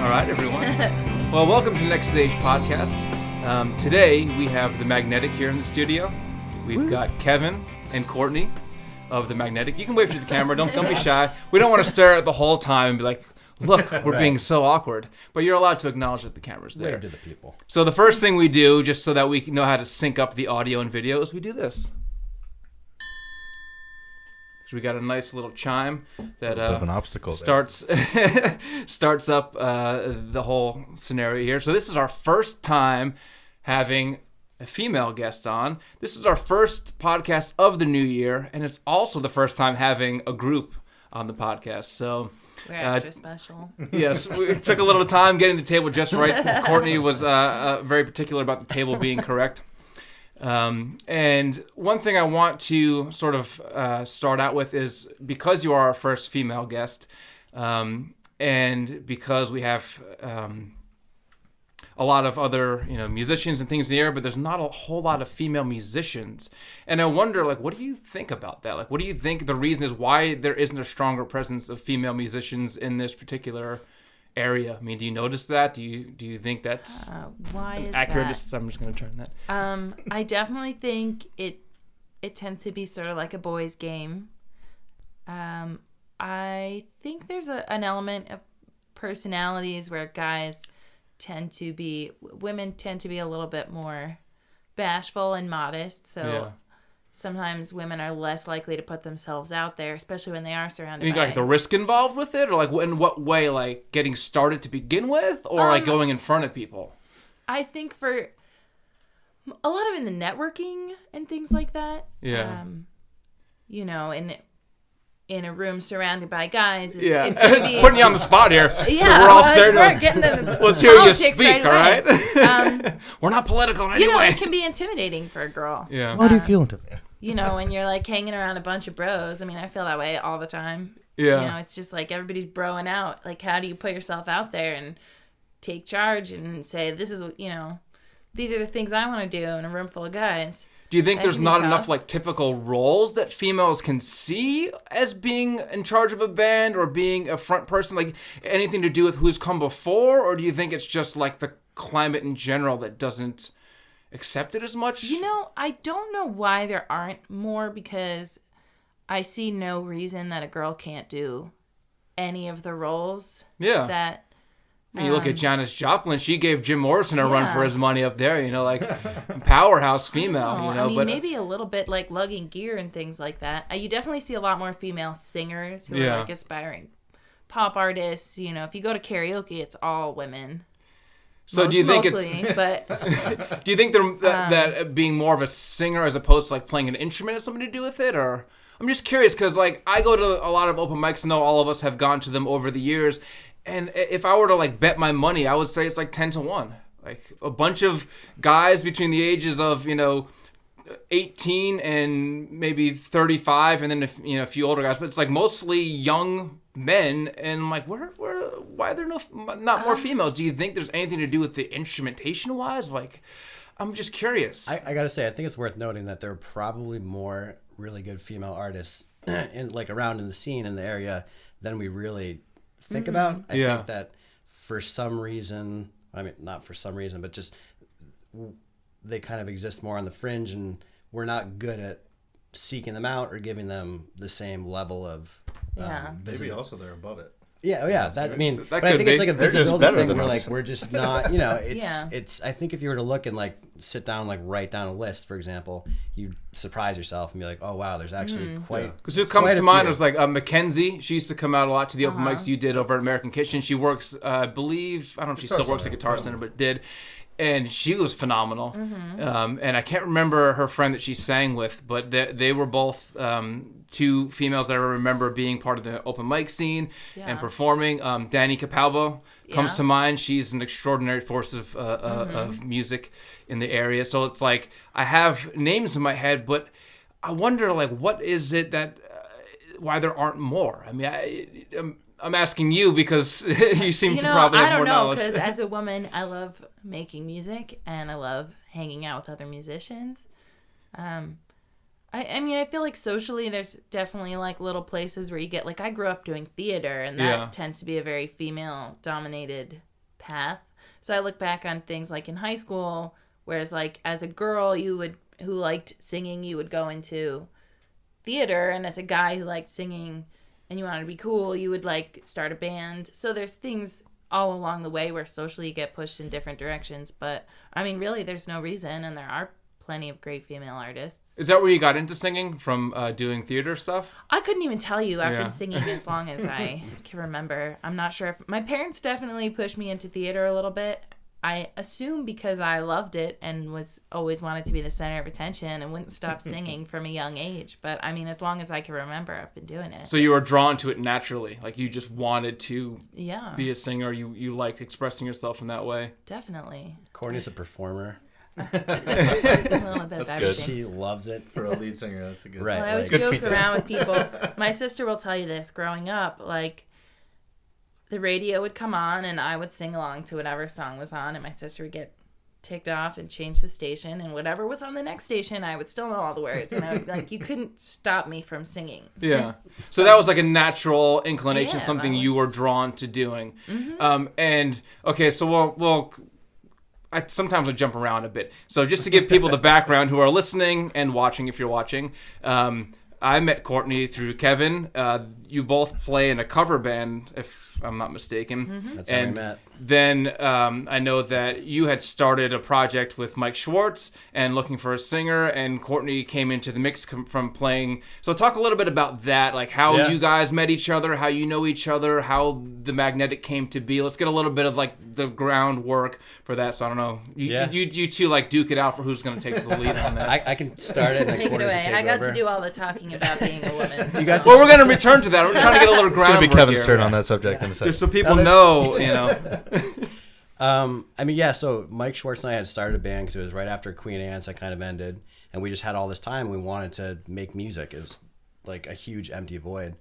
All right, everyone. Well, welcome to the Next Stage podcast. Today, we have the Magnetic here in the studio. We've got Kevin and Courtney of the Magnetic. You can wave to the camera. Don't be shy. We don't want to stare at the whole time and be like, look, we're being so awkward. But you're allowed to acknowledge that the camera's there. Wave to the people. So the first thing we do, just so that we know how to sync up the audio and video, is we do this. So we got a nice little chime that an obstacle starts starts up the whole scenario here. So this is our first time having a female guest on. This is our first podcast of the new year, and it's also the first time having a group on the podcast. So we're extra special. Yes, we took a little time getting the table just right. Courtney was very particular about the table being correct. And one thing I want to sort of start out with is, because you are our first female guest, and because we have a lot of other musicians and things in the air, but there's not a whole lot of female musicians. And I wonder, what do you think about that? What do you think the reason is why there isn't a stronger presence of female musicians in this particular area? I mean, do you notice that? Do you think that's why is accurate? that? I'm just going to turn that. I definitely think it tends to be sort of like a boys' game. I think there's an element of personalities where women tend to be a little bit more bashful and modest. So sometimes women are less likely to put themselves out there, especially when they are surrounded You think the risk involved with it, or in what way, getting started to begin with, or going in front of people? I think for a lot of in the networking and things like that. Yeah. In a room surrounded by guys, it's going to be putting you on the spot here. Yeah, so we're all staring. We're getting the Let's hear you speak, right all right? We're not political in any way. It can be intimidating for a girl. Yeah. Why do you feel intimidated? When you're hanging around a bunch of bros. I mean, I feel that way all the time. Yeah. It's just everybody's broing out. How do you put yourself out there and take charge and say, this is, these are the things I want to do in a room full of guys. Do you think That there's can be not tough. enough typical roles that females can see as being in charge of a band or being a front person? Anything to do with who's come before? Or do you think it's just the climate in general that doesn't accept it as much? I don't know why there aren't more, because I see no reason that a girl can't do any of the roles. Yeah. That You look at Janis Joplin, she gave Jim Morrison a run for his money up there, powerhouse female, but maybe a little bit lugging gear and things like that. You definitely see a lot more female singers who are aspiring pop artists. If you go to karaoke, it's all women. So do you think mostly, but do you think that being more of a singer as opposed to playing an instrument has something to do with it? Or I'm just curious because I go to a lot of open mics. I know all of us have gone to them over the years. And if I were to bet my money, I would say it's 10-1. A bunch of guys between the ages of 18 and maybe 35, and then a few older guys. But it's mostly young men. And why are there not more females? Do you think there's anything to do with the instrumentation wise? I'm just curious. I gotta say, I think it's worth noting that there are probably more really good female artists around in the scene in the area than we really think about. I think that for some reason, not for some reason, but just they kind of exist more on the fringe, and we're not good at seeking them out or giving them the same level of visibility. Maybe also they're above it. That I think be. it's a They're just visibility better thing than where us. we're just not, it's I think if you were to look and sit down write down a list, for example, you'd surprise yourself and be like, oh wow, there's actually quite. Because who comes to mind few. was Mackenzie. She used to come out a lot to the open mics you did over at American Kitchen. She works, I believe, I don't know if she still works at Guitar Center, but did. And she was phenomenal. And I can't remember her friend that she sang with, but they were both two females that I remember being part of the open mic scene and performing. Dani Capalbo comes to mind. She's an extraordinary force of music in the area. So it's I have names in my head, but I wonder what is it that why there aren't more? I'm asking you because you seem to probably have more knowledge. I don't know, because as a woman, I love making music and I love hanging out with other musicians. I feel socially there's definitely little places where you get I grew up doing theater, and that tends to be a very female dominated path. So I look back on things like in high school, whereas like as a girl who liked singing, you would go into theater, and as a guy who liked singing and you wanted to be cool, you would like start a band. So there's things all along the way where socially you get pushed in different directions. But I mean, really, there's no reason, and there are plenty of great female artists. Is that where you got into singing, from doing theater stuff? I couldn't even tell you. I've been singing as long as I can remember. I'm not sure if my parents definitely pushed me into theater a little bit. I assume because I loved it and was always wanted to be the center of attention and wouldn't stop singing from a young age. But I mean, as long as I can remember, I've been doing it. So you were drawn to it naturally, like you just wanted to Yeah. be a singer. You liked expressing yourself in that way. Definitely. Courtney's a performer. A little bit of That's everything. She loves it. For a lead singer, that's a good. Right. Well, I always Good joke feature. around with people. My sister will tell you this. Growing up, like, the radio would come on and I would sing along to whatever song was on, and my sister would get ticked off and change the station, and whatever was on the next station, I would still know all the words, and I would like, you couldn't stop me from singing. Yeah. So that was like a natural inclination, Yeah, something that you were was- drawn to doing. And okay, so sometimes I jump around a bit. So just to give people the background who are listening and watching, if you're watching, I met Courtney through Kevin. You both play in a cover band, if I'm not mistaken. That's how we met. Then I know that you had started a project with Mike Schwartz and looking for a singer, and Courtney came into the mix from playing. So talk a little bit about that, like how you guys met each other, how you know each other, how the Magnetic came to be. Let's get a little bit of like the groundwork for that. So I don't know, you two like duke it out for who's going to take the lead on that. I can start it. And Take it Courtney can away. take I got over. to do all the talking about being a woman. You got to Well, we're going to return to that. We're trying to get a little It's gonna groundwork be Kevin's here. turn on that subject in a second. Just so people know, you know. I mean, yeah, so Mike Schwartz and I had started a band because it was right after Queen Anne's that kind of ended. And we just had all this time. We wanted to make music. It was like a huge empty void.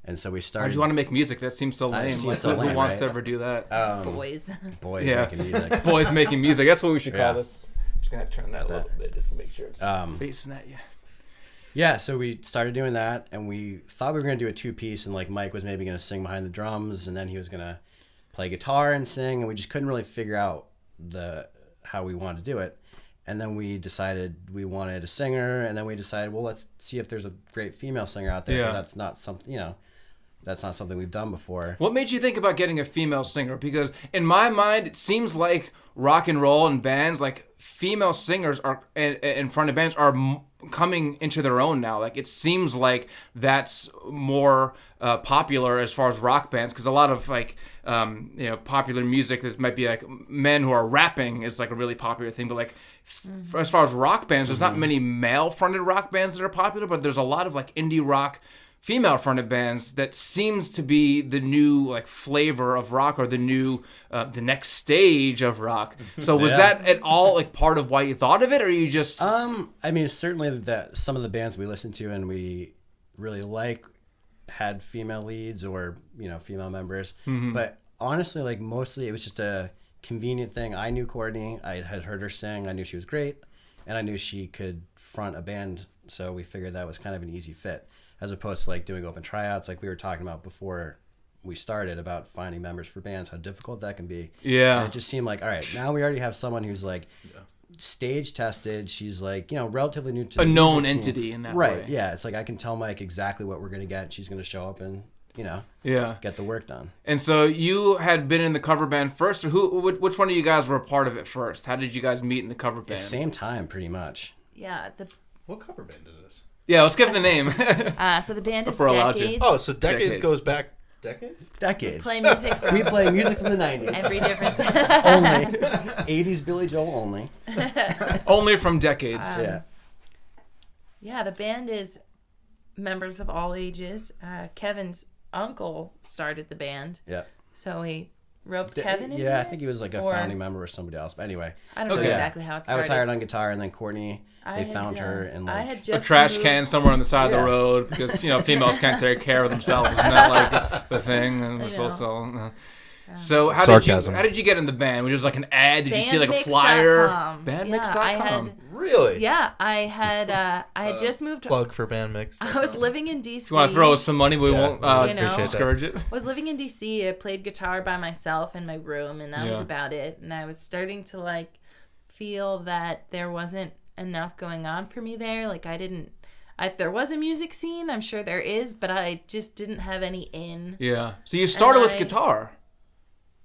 And so we started. Why'd you want to make music? That seems so lame. seems Like, so who lame, wants right? to ever do that? Boys. Boys Yeah. making music. Boys making music. That's what we should call Yeah. this. I'm just going to turn that a little bit just to make sure it's facing at you. Yeah, so we started doing that, and we thought we were going to do a two-piece, and like Mike was maybe going to sing behind the drums, and then he was going to play guitar and sing, and we just couldn't really figure out how we wanted to do it. And then we decided we wanted a singer, and then we decided, well, let's see if there's a great female singer out there, because that's not something, that's not something we've done before. What made you think about getting a female singer? Because in my mind, it seems like rock and roll and bands, like female singers are in front of bands are coming into their own now. Like it seems like that's more popular as far as rock bands, because a lot of like popular music that might be like men who are rapping is like a really popular thing. But like as far as rock bands, there's not many male-fronted rock bands that are popular, but there's a lot of like indie rock female-fronted bands that seems to be the new like flavor of rock, or the new the next stage of rock. So was that at all like part of why you thought of it, or you just I mean, certainly that some of the bands we listened to and we really like had female leads or female members, but honestly, like mostly it was just a convenient thing. I knew Courtney, I had heard her sing, I knew she was great, and I knew she could front a band, so we figured that was kind of an easy fit, as opposed to like doing open tryouts like we were talking about before we started about finding members for bands, how difficult that can be. Yeah. And it just seemed like, all right, now we already have someone who's like stage tested. She's like, relatively new to a the known music scene. entity in that Right. way. Yeah. It's like I can tell Mike exactly what we're gonna get. She's gonna show up and Yeah. get the work done. And so you had been in the cover band first, or which one of you guys were a part of it first? How did you guys meet in the cover At band? the same time, pretty much. Yeah. What cover band is this? Yeah, let's give the name. So the band is If we're allowed to. Decades. Oh, so decades Decades. goes back decades? Decades. Play music from We play music from the 90s. every different Only. 80s Billy Joel only. Only from decades. Yeah. Yeah, the band is members of all ages. Kevin's uncle started the band, Yeah. so he roped Kevin in. Yeah, I think he was like a Or- founding member or somebody else. But anyway. I don't know Okay. exactly how it I started. was hired on guitar, and then Courtney, I they found had, her and I like had A just trash moved- can somewhere on the side of Yeah. the road, because females can't take care of themselves. Isn't that like the thing? And we're I supposed to. So how Sarcasm. did you get in the band? Was it like an ad? Did you see like a flyer? Bandmix.com. Bandmix.com. Really? Yeah, I had just moved. Plug for Bandmix. I was living in DC. If you want to throw us some money, we won't discourage it. I was living in DC. I played guitar by myself in my room, and that was about it. And I was starting to like feel that there wasn't enough going on for me there. Like if there was a music scene, I'm sure there is, but I just didn't have any in. Yeah. So you started with guitar.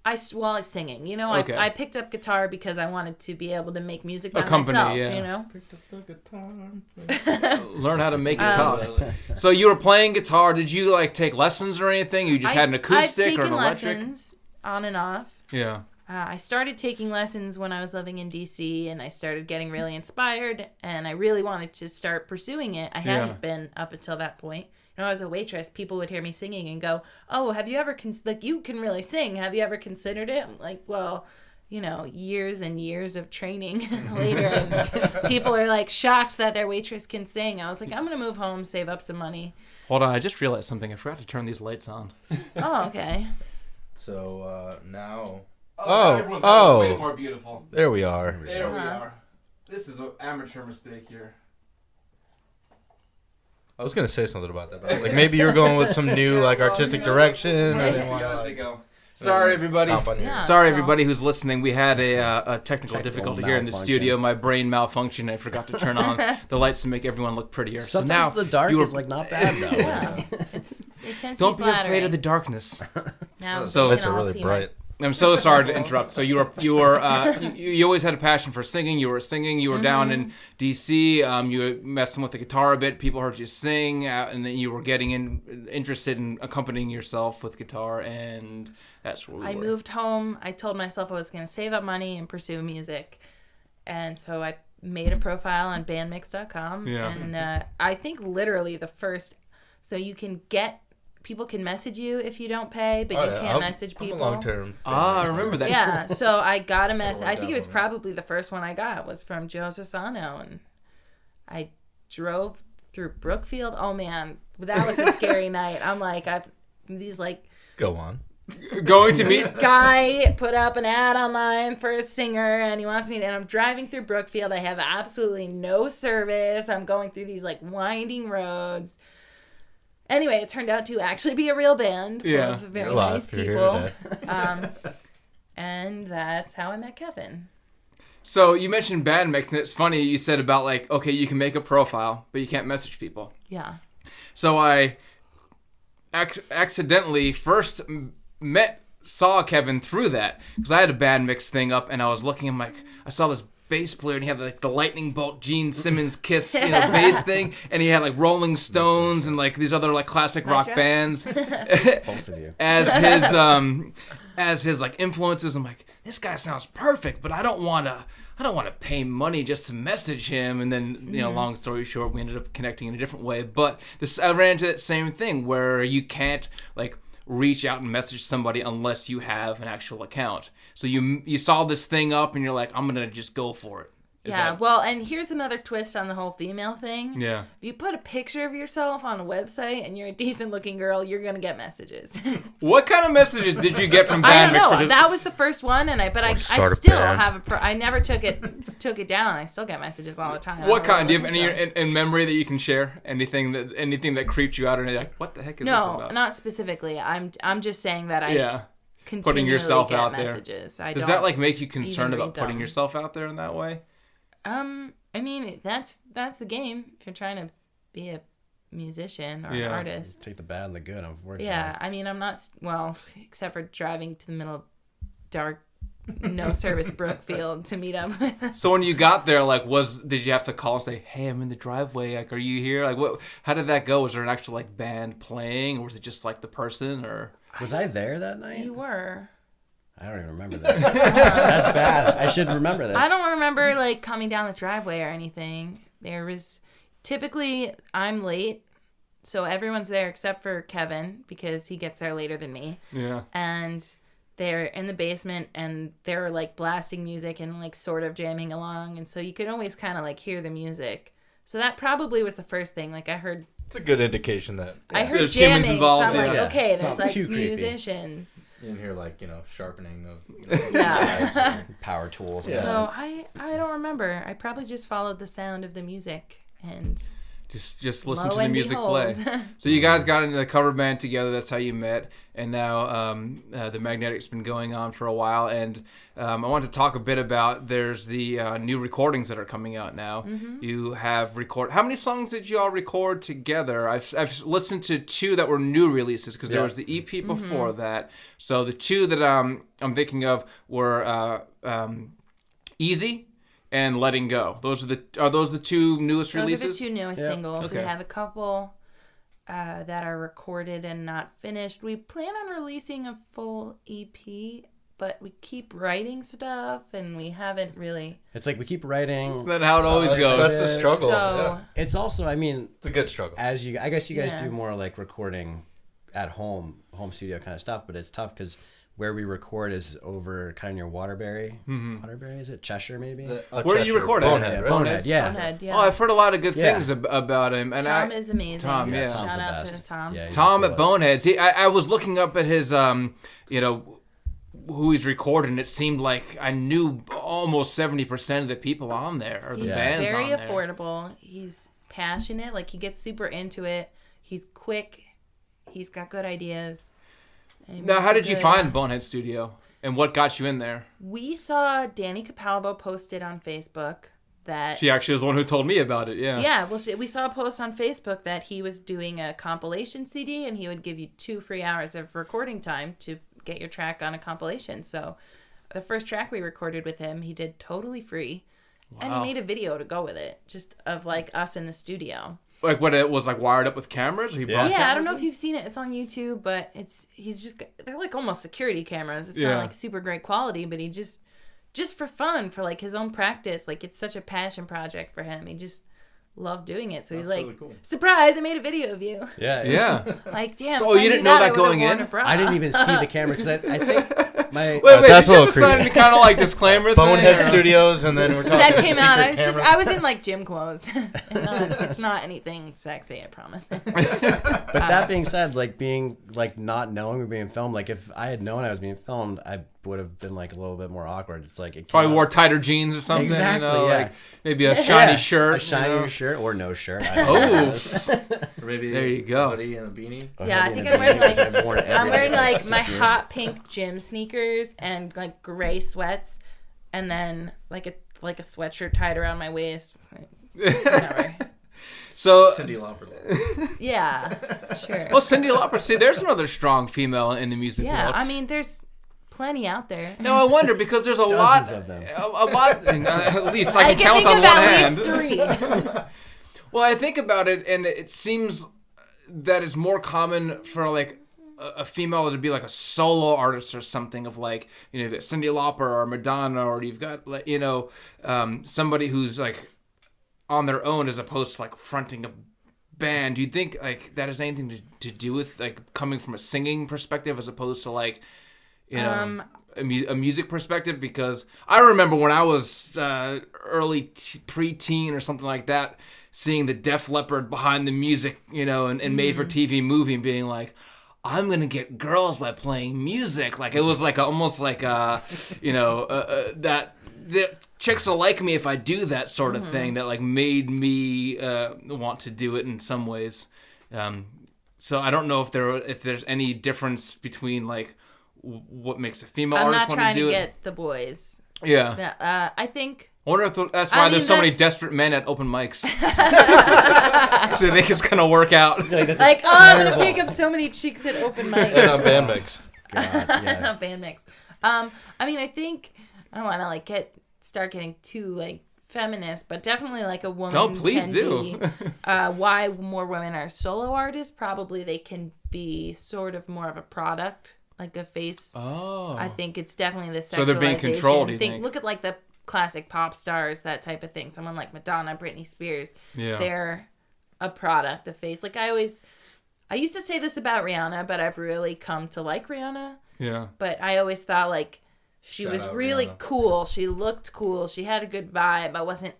I was singing. You know, I picked up guitar because I wanted to be able to make music by Accompany, myself. yeah. You know, Picked up the guitar. Learn how to make guitar. So you were playing guitar. Did you like take lessons or anything? You just had an acoustic or an electric? I've taken lessons on and off. Yeah. I started taking lessons when I was living in DC, and I started getting really inspired, and I really wanted to start pursuing it. I hadn't been up until that point. You know, as a waitress, people would hear me singing and go, "Oh, have you ever you can really sing? Have you ever considered it?" I'm like, well, you know, years and years of training later, and people are like shocked that their waitress can sing. I was like, I'm gonna move home, save up some money. Hold on, I just realized something. I forgot to turn these lights on. Oh, okay. So now. Way more beautiful. There we are. There we are. This is an amateur mistake here. I was gonna say something about that, but like maybe you were going with some new like artistic direction. I didn't want to like. Sorry, everybody. Yeah, Sorry, everybody who's listening. We had a technical difficulty here in the studio. My brain malfunctioned. I forgot to turn on the lights to make everyone look prettier. Sometimes so now the dark is like not bad though. Yeah, it tends Don't to be afraid of the darkness. Now, So Lights are really bright. I'm so sorry to interrupt. So you always had a passion for singing. You were singing. You were down in DC. You were messing with the guitar a bit. People heard you sing, and then you were getting interested in accompanying yourself with guitar, and that's where we were. I moved home. I told myself I was going to save up money and pursue music, and so I made a profile on Bandmix.com. Yeah. And I think literally the first, so you can get. People can message you if you don't pay, but you can't message people. I'm a long-term. I remember that. Yeah, so I got a message. I think it was probably the first one I got was from Joe Sassano, and I drove through Brookfield. Oh man, that was a scary night. I'm like, Go on. Going to meet this guy put up an ad online for a singer, and he wants me to, and I'm driving through Brookfield. I have absolutely no service. I'm going through these like winding roads. Anyway, it turned out to actually be a real band full of very nice people. And that's how I met Kevin. So you mentioned Bandmix, and it's funny you said about like, okay, you can make a profile, but you can't message people. Yeah. So I accidentally first saw Kevin through that, because I had a Bandmix thing up, and I was looking, I'm like, I saw this bass player, and he had like the lightning bolt Gene Simmons Kiss bass thing, and he had like Rolling Stones and like these other like classic rock bands Both of you. as his like influences. I'm like, this guy sounds perfect, but I don't want to pay money just to message him. And then long story short, we ended up connecting in a different way. But I ran into that same thing where you can't like reach out and message somebody unless you have an actual account. So you saw this thing up and you're like, I'm gonna just go for it. Well, and here's another twist on the whole female thing. Yeah. If you put a picture of yourself on a website and you're a decent looking girl, you're gonna get messages. What kind of messages did you get from Bandmix? I don't know. That was the first one, and I still have I never took it down. I still get messages all the time. What kind? Do you have any in memory that you can share? Anything that creeped you out, or you're like, what the heck is this about? No, not specifically. I'm just saying that I continually putting yourself get out messages. there. Does that like make you concerned about putting yourself out there in that way? I mean, that's the game. If you're trying to be a musician or an artist, Take the bad and the good, unfortunately. yeah. I mean, I'm not except for driving to the middle of dark, no service Brookfield to meet up with. So when you got there, like, did you have to call and say, "Hey, I'm in the driveway. Like, are you here?" Like, what? How did that go? Was there an actual like band playing, or was it just like the person? Or Was I there that night? You were. I don't even remember this. That's bad. I should remember this. I don't remember like coming down the driveway or anything. There was typically I'm late, so everyone's there except for Kevin because he gets there later than me. Yeah. And they're in the basement and they're like blasting music and like sort of jamming along, and so you could always kind of like hear the music. So that probably was the first thing. Like I heard It's a good indication that I heard there's humans jamming, involved, so I'm like, yeah. okay, there's like too creepy. musicians. you didn't hear like sharpening of Yeah. Power tools. Yeah. So I don't remember. I probably just followed the sound of the music and Just listen lo to the and music behold. play. So you guys got into the cover band together. That's how you met. And now the Magnetic's been going on for a while. And I wanted to talk a bit about there's the new recordings that are coming out now. Mm-hmm. You have how many songs did you all record together? I've listened to 2 that were new releases because there was the EP before that. So the 2 that I'm thinking of were Easy and Letting Go. Are those the 2 newest releases? Those are the 2 newest singles. Okay. We have a couple that are recorded and not finished. We plan on releasing a full EP, but we keep writing stuff and we haven't really. It's like we keep writing. Isn't that how it always goes? That's the struggle. So It's also, I mean, It's a good struggle. I guess you guys Yeah. do more like recording at home studio kind of stuff, but it's tough because where we record is over kind of near Waterbury. Waterbury, is it? Cheshire, maybe? Where do you record at? Bonehead, right? Bonehead, yeah. Bonehead, yeah. Oh, I've heard a lot of good Yeah. things about him. And Tom is amazing. Tom, yeah. Tom's Shout the out to best. Tom. Yeah, he's Tom the at coolest. Bonehead. See, I was looking up at his, who he's recording. It seemed like I knew almost 70% of the people on there, or the He's bands very on there. affordable. He's passionate. Like, he gets super into it. He's quick. He's got good ideas. And he Now, makes how a did you good- find Bonehead Studio? And what got you in there? We saw Danny Capalbo posted on Facebook that... She actually was the one who told me about it, yeah. Yeah, well, we saw a post on Facebook that he was doing a compilation CD and he would give you 2 free hours of recording time to get your track on a compilation. So the first track we recorded with him, he did totally free. And he Wow. made a video to go with it, just of like us in the studio. Like what, it was like wired up with cameras? Or he brought Yeah, I don't cameras know in? if you've seen it. It's on YouTube, but they're like almost security cameras. It's Yeah. not like super great quality, but he just for fun, for like his own practice. Like, it's such a passion project for him. He just loved doing it. So he's like, really cool. surprise, I made a video of you. Yeah. Yeah. Like, damn. So if I you knew didn't know that I would've going worn in? a bra. I didn't even see the camera because I think my... Wait, That's did a you little have to sign creepy. any kind of like disclaimer thing? Bonehead or- Studios, and then we're talking. That came out. secret I was in like gym clothes. It's not anything sexy, I promise. But that being said, like being like not knowing we're being filmed, like if I had known I was being filmed, I would have been like a little bit more awkward. It's like it Probably came wore out- tighter jeans or something. Exactly, You know, yeah. like maybe a shiny Yeah, shirt. a shiny you know? shirt or no shirt. I don't know. Or maybe There you go. a hoodie and a beanie. Yeah, I hoodie think and I'm wearing beanie, 'cause like I've worn it I'm every wearing day for like 6 my years. hot pink gym sneakers and like gray sweats, and then like a sweatshirt tied around my waist. Whatever. So, Cyndi Lauper. Yeah, sure. well, Cyndi Lauper. See, there's another strong female in the music Yeah, world. I mean, there's plenty out there. Now I wonder because there's a Dozens lot of them. A lot. At least I I can can count think on of one at hand. least 3. Well, I think about it, and it seems that it's more common for like a female to be like a solo artist or something of like, you know, you've got Cyndi Lauper or Madonna, or you've got like, you know, somebody who's like on their own as opposed to like fronting a band. Do you think like that has anything to do with like coming from a singing perspective as opposed to like, you know, a music perspective? Because I remember when I was early pre-teen or something like that, seeing the Def Leppard behind the music, you know, and made for TV movie and being like, I'm gonna get girls by playing music. Like it was like almost like you know, that chicks will like me if I do that sort of thing. That like made me want to do it in some ways. So I don't know if there's any difference between like what makes a female I'm artist not want trying to do to it. get the boys. Yeah. I think. I wonder if that's why I mean, there's so many that's- desperate men at open mics. So they think it's gonna work out. Like, oh, I'm gonna pick up so many cheeks at open mic. And on band mix. God, yeah. Band mix. I mean, I think I don't want to like start getting too like feminist, but definitely like a woman. No, please can do. Be, why more women are solo artists? Probably they can be sort of more of a product, like a face. Oh. I think it's definitely the sexualization. So they're being controlled, you think? Look at like the classic pop stars, that type of thing. Someone like Madonna, Britney Spears. Yeah. They're a product, a face. Like I used to say this about Rihanna, but I've really come to like Rihanna. Yeah. But I always thought like she Shout was out really Rihanna. cool. She looked cool. She had a good vibe. I wasn't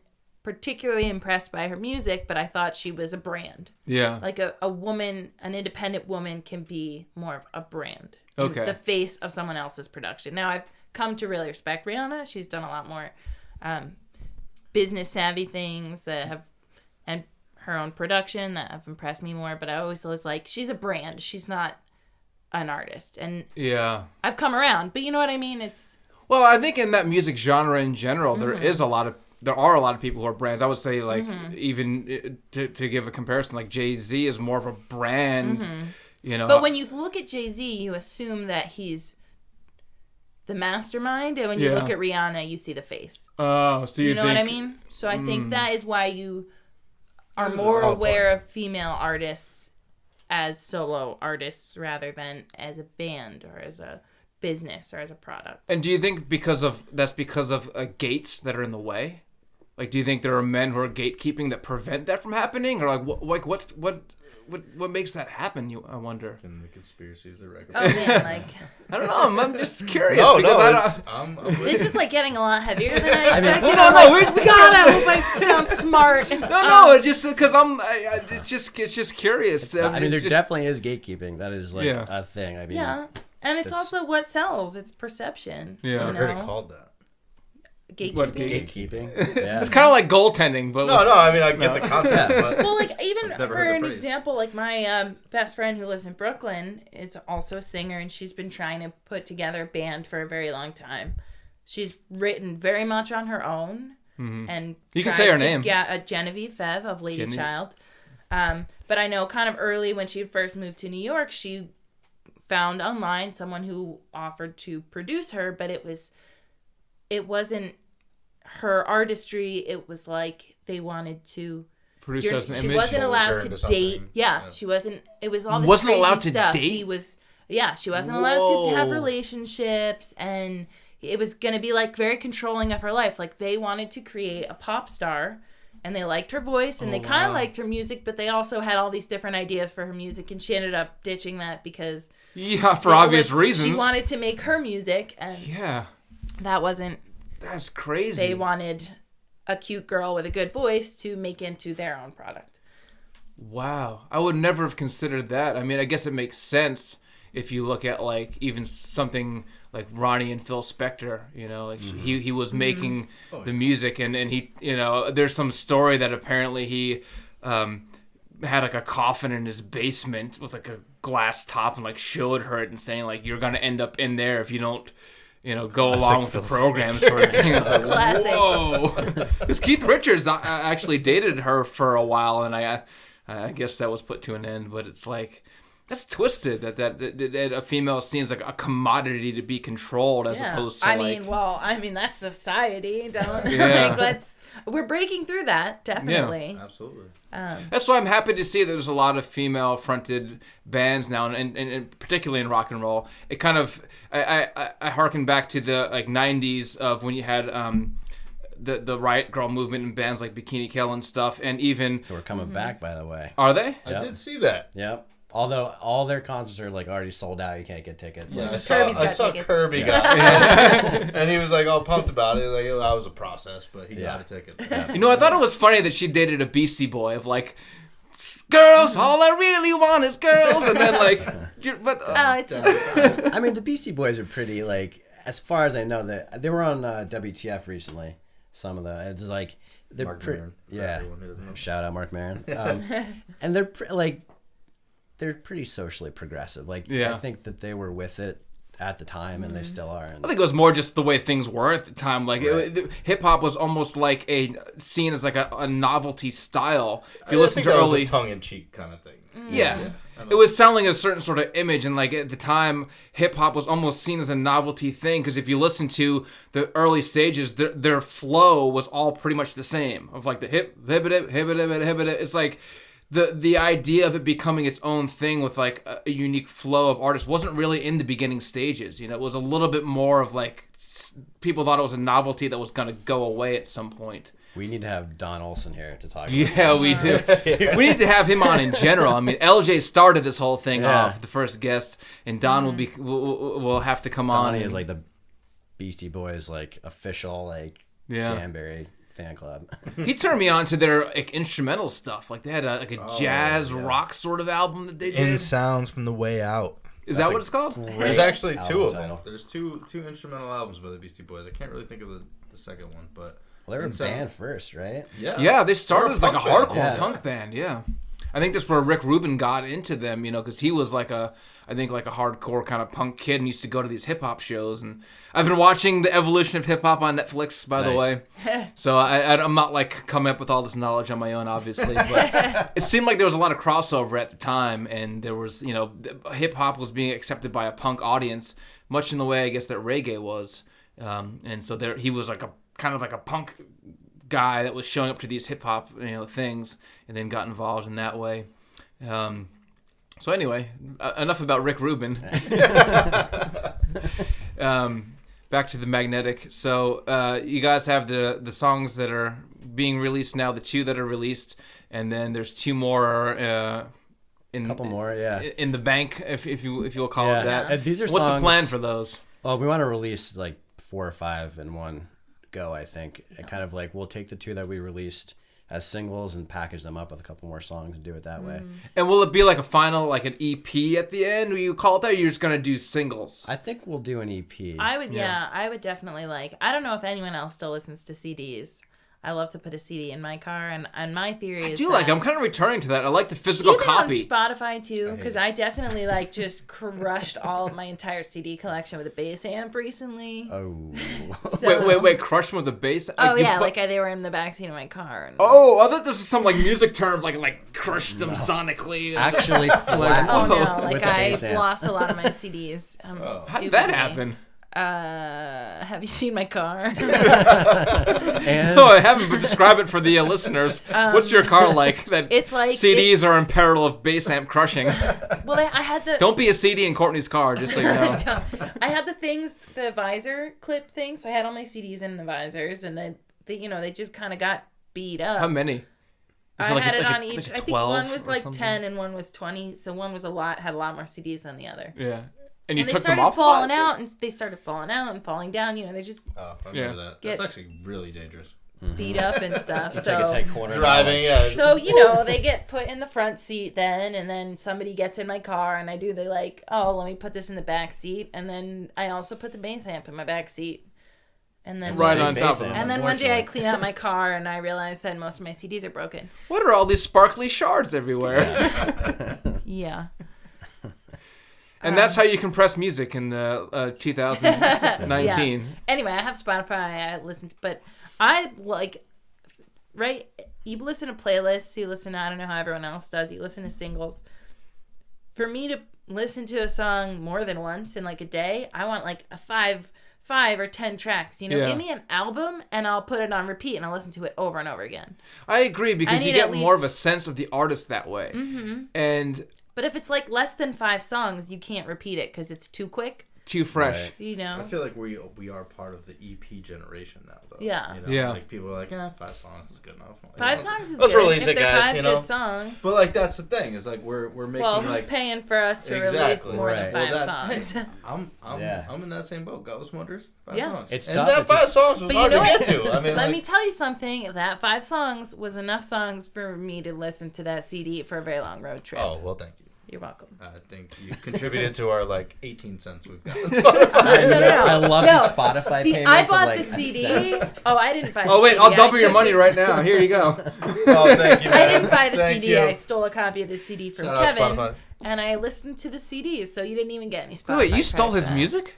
particularly impressed by her music, but I thought she was a brand. Yeah. Like a woman, an independent woman can be more of a brand. Okay. The face of someone else's production. Now, I've come to really respect Rihanna. She's done a lot more business savvy things that have, and her own production that have impressed me more. But I always was like, she's a brand. She's not an artist. And yeah, I've come around. But you know what I mean? Well, I think in that music genre in general, there are a lot of people who are brands. I would say, like, even to give a comparison, like Jay-Z is more of a brand, you know. But when you look at Jay-Z, you assume that he's the mastermind, and when you look at Rihanna, you see the face. Oh, so you know think, what I mean? So I think that is why you are more aware of female artists as solo artists rather than as a band or as a business or as a product. And do you think that's because of gates that are in the way? Like, do you think there are men who are gatekeeping that prevent that from happening, or like what makes that happen? I wonder. And the conspiracies are record. Oh man, like I don't know. I'm just curious this is like getting a lot heavier than I expected. We God, I hope I sound smart. No, it's just because it's just curious. I mean, there definitely is gatekeeping. That is like a thing. I mean, yeah, and it's also what sells. It's perception. Yeah, I've heard it called that. Gatekeeping. What, gatekeeping? Yeah. It's kind of like goaltending, but No, I mean, I get the concept, but well, like even I've never for heard an the phrase. example, like my best friend who lives in Brooklyn is also a singer, and she's been trying to put together a band for a very long time. She's written very much on her own, and you can say her name. Yeah, Genevieve Fev of Lady Child. But I know kind of early when she first moved to New York, she found online someone who offered to produce her, but it wasn't her artistry. It was like they wanted to produce as an she image. wasn't allowed Turn to to date. something. Yeah, she wasn't. It was all this Wasn't crazy allowed to stuff. date? He was. Yeah, she wasn't allowed to have Whoa. relationships, and it was gonna be like very controlling of her life. Like they wanted to create a pop star, and they liked her voice, and they kind of liked her music, but they also had all these different ideas for her music, and she ended up ditching that because for obvious reasons. She wanted to make her music, and that wasn't. That's crazy. They wanted a cute girl with a good voice to make into their own product. Wow. I would never have considered that. I mean, I guess it makes sense if you look at, like, even something like Ronnie and Phil Spector, you know, like he was making the music, and he, you know, there's some story that apparently he had like a coffin in his basement with like a glass top and like showed her it and saying like, you're going to end up in there if you don't, you know, go along with the program sort of thing. It's like, whoa. Because Keith Richards actually dated her for a while, and I guess that was put to an end. But it's like, that's twisted that a female seems like a commodity to be controlled as opposed to I mean, that's society. Don't we're breaking through that, definitely. Yeah, absolutely. That's why I'm happy to see that there's a lot of female-fronted bands now, and particularly in rock and roll. It kind of I harken back to the like '90s of when you had the Riot Girl movement and bands like Bikini Kill and stuff, and even Who are coming back, by the way. Are they? I did see that. Yep. Although all their concerts are like already sold out, you can't get tickets. Yeah, Like, I saw Kirby got it. And he was like all pumped about it. Like, that was a process, but he got a ticket. Yeah. You know, I thought it was funny that she dated a Beastie Boy of like, girls, all I really want is girls, and then like, it's just. I mean, the Beastie Boys are pretty, like, as far as I know, they were on WTF recently. Some of the, it's like, they're Mark pretty, Maron, yeah. know. Shout out Mark Maron. And they're they're pretty socially progressive. Like, I think that they were with it at the time, and they still are. And I think it was more just the way things were at the time. Like, hip hop was almost like seen as like a novelty style. If you listen to that early, was a tongue-in-cheek kind of thing. Yeah. It was selling a certain sort of image, and like at the time, hip hop was almost seen as a novelty thing. Because if you listen to the early stages, their flow was all pretty much the same. Of like the hip it. It's like the idea of it becoming its own thing with like a unique flow of artists wasn't really in the beginning stages. You know, it was a little bit more of like people thought it was a novelty that was going to go away at some point. We need to have Don Olson here to talk about this. We do. We need to have him on in general. I mean, LJ started this whole thing off, the first guest, and Don will have to come on. Donnie is like the Beastie Boys, like, official, like, Danbury fan club. He turned me on to their like instrumental stuff. Like they had a jazz rock sort of album that they did. In Sounds from the Way Out. Is that what it's called? There's actually two of them. Title. There's two instrumental albums by the Beastie Boys. I can't really think of the second one, but Well, they were a band first, right? Yeah, they started as like a hardcore band. punk band. Yeah, I think that's where Rick Rubin got into them. Because he was like a hardcore kind of punk kid and used to go to these hip hop shows. And I've been watching the evolution of hip hop on Netflix, by the way. So I'm not like coming up with all this knowledge on my own, obviously. But it seemed like there was a lot of crossover at the time, and there was, hip hop was being accepted by a punk audience, much in the way I guess that reggae was. And so he was like a kind of like a punk guy that was showing up to these hip hop things, and then got involved in that way. So anyway, enough about Rick Rubin. Back to the Magnetic. So you guys have the songs that are being released now, the 2 that are released, and then there's 2 more. A couple more, yeah. In the bank, if you will call it that. These are What's songs, the plan for those? Well, we want to release like 4 or 5 in one go, I think. And kind of like we'll take the 2 that we released as singles and package them up with a couple more songs and do it that way. And will it be like a final, like an EP at the end? Will you call it that, or you're just going to do singles? I think we'll do an EP. I would definitely I don't know if anyone else still listens to CDs. I love to put a CD in my car, and my theory is I'm kind of returning to that. I like the physical copy. On Spotify too, because I definitely just crushed all of my entire CD collection with a bass amp recently. Oh. So, wait, crush them with a bass? They were in the backseat of my car. And, I thought this was some music term, like crushed them sonically. Actually, flat. Oh no, with a I bass amp. lost a lot of my CDs. How did that happen? Have you seen my car? No, I haven't, but describe it for the listeners. What's your car like? It's like CDs are in peril of bass amp crushing. Well, I had the. Don't be a CD in Courtney's car, just so you know. I had the visor clip thing, so I had all my CDs in the visors, and then they just kind of got beat up. How many? I had it on each. I think one was like 10 and one was 20, so one was had a lot more CDs than the other. Yeah. And you they took started them off? falling out, and they started falling out and falling down. They just I remember that. That's actually really dangerous. Beat up and stuff. Take a tight corner. Driving, yeah. So, they get put in the front seat then, and then somebody gets in my car, and they let me put this in the back seat, and then I also put the bass amp in my back seat. And then right on top of it. And then one day I clean out my car, and I realized that most of my CDs are broken. What are all these sparkly shards everywhere? Yeah. And that's how you compress music in the 2019. Yeah. Anyway, I have Spotify. I listen to, but I right? You listen to playlists. You listen to, I don't know how everyone else does. You listen to singles. For me to listen to a song more than once in a day, I want a five or 10 tracks. Give me an album and I'll put it on repeat and I'll listen to it over and over again. I agree, because you get more of a sense of the artist that way. Mm-hmm. But if it's less than 5 songs, you can't repeat it because it's too quick. Too fresh. Right. I feel like we are part of the EP generation now, though. Yeah. Yeah. People are 5 songs is good enough. 5 songs is Let's good. release it, guys. 5 good songs. But that's the thing. Is we're making who's paying for us to release more than 5 songs? Hey, I'm in that same boat. Ghost Wonders. 5 songs. It's and tough. that 5 songs was hard to get to. I mean, let me tell you something. That 5 songs was enough songs for me to listen to that CD for a very long road trip. Oh well, thank you. You're welcome. I think you contributed to our 18 cents we've got. I love the Spotify payments. I bought the CD. Oh, I didn't buy the CD. Oh, wait, I'll double your money right now. Here you go. Oh, thank you, man. I didn't buy the Thank CD. you. I stole a copy of the CD from Kevin. And I listened to the CDs, so you didn't even get any Spotify. Wait, you stole his music?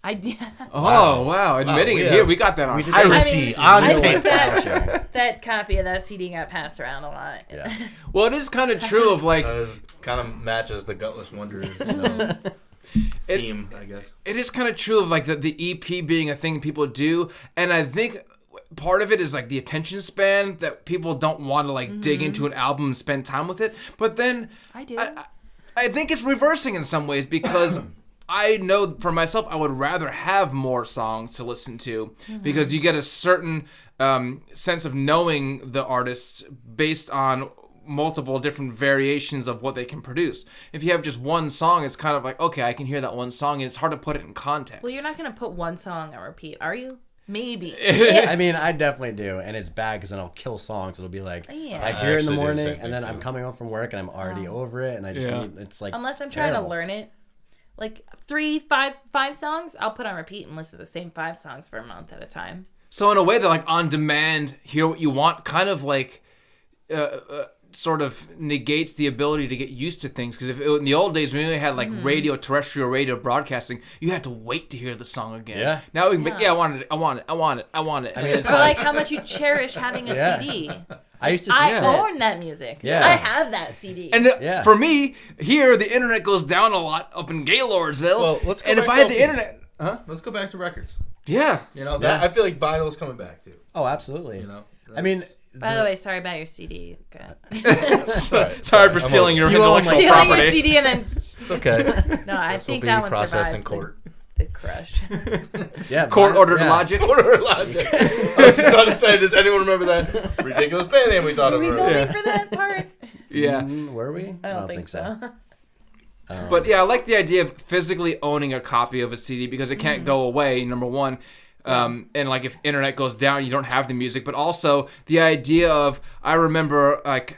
I did. Oh, wow. Admitting it. Here, we got that on piracy on tape. That copy of that CD got passed around a lot. Yeah. Well, it is kind of true of kind of matches the Gutless Wonders theme, I guess. It is kind of true of the EP being a thing people do, and I think part of it is the attention span, that people don't want to dig into an album and spend time with it. But then I do. I think it's reversing in some ways, because I know for myself I would rather have more songs to listen to, because you get a certain sense of knowing the artist based on multiple different variations of what they can produce. If you have just one song, it's kind of okay, I can hear that one song, and it's hard to put it in context. Well, you're not going to put one song on repeat, are you? Maybe. I mean, I definitely do, and it's bad because then I'll kill songs. It'll be like I hear it in the morning, and then I'm coming home from work and I'm already over it, and I just need, it's like unless I'm terrible. trying to learn it, like 5 songs, I'll put on repeat and listen to the same 5 songs for a month at a time. So in a way, they're like on demand, hear what you want, kind of like sort of negates the ability to get used to things. Because in the old days, when we only had like terrestrial radio broadcasting, you had to wait to hear the song again. Yeah. Now we can I want it. I mean, Or like how much you cherish having a CD. I used to own that music. Yeah. I have that CD. And for me, here, the internet goes down a lot up in Gaylordsville. Well, let's go and back if I to had the LPs. internet... Huh? Let's go back to records. Yeah. You know, that I feel like vinyl's coming back too. Oh, absolutely. You know, I mean, By the way, sorry about your CD. Okay. Sorry for stealing your intellectual Stealing property. your CD and then... it's okay. No, I This will think be that one processed survived in court. the crush. Court-ordered logic. Order Logic. I was just about to say, does anyone remember that ridiculous band name we thought of? Were we voting for that part? Yeah. Were we? I don't think so. But yeah, I like the idea of physically owning a copy of a CD because it can't go away, number one. And like if internet goes down, you don't have the music. But also the idea of, I remember like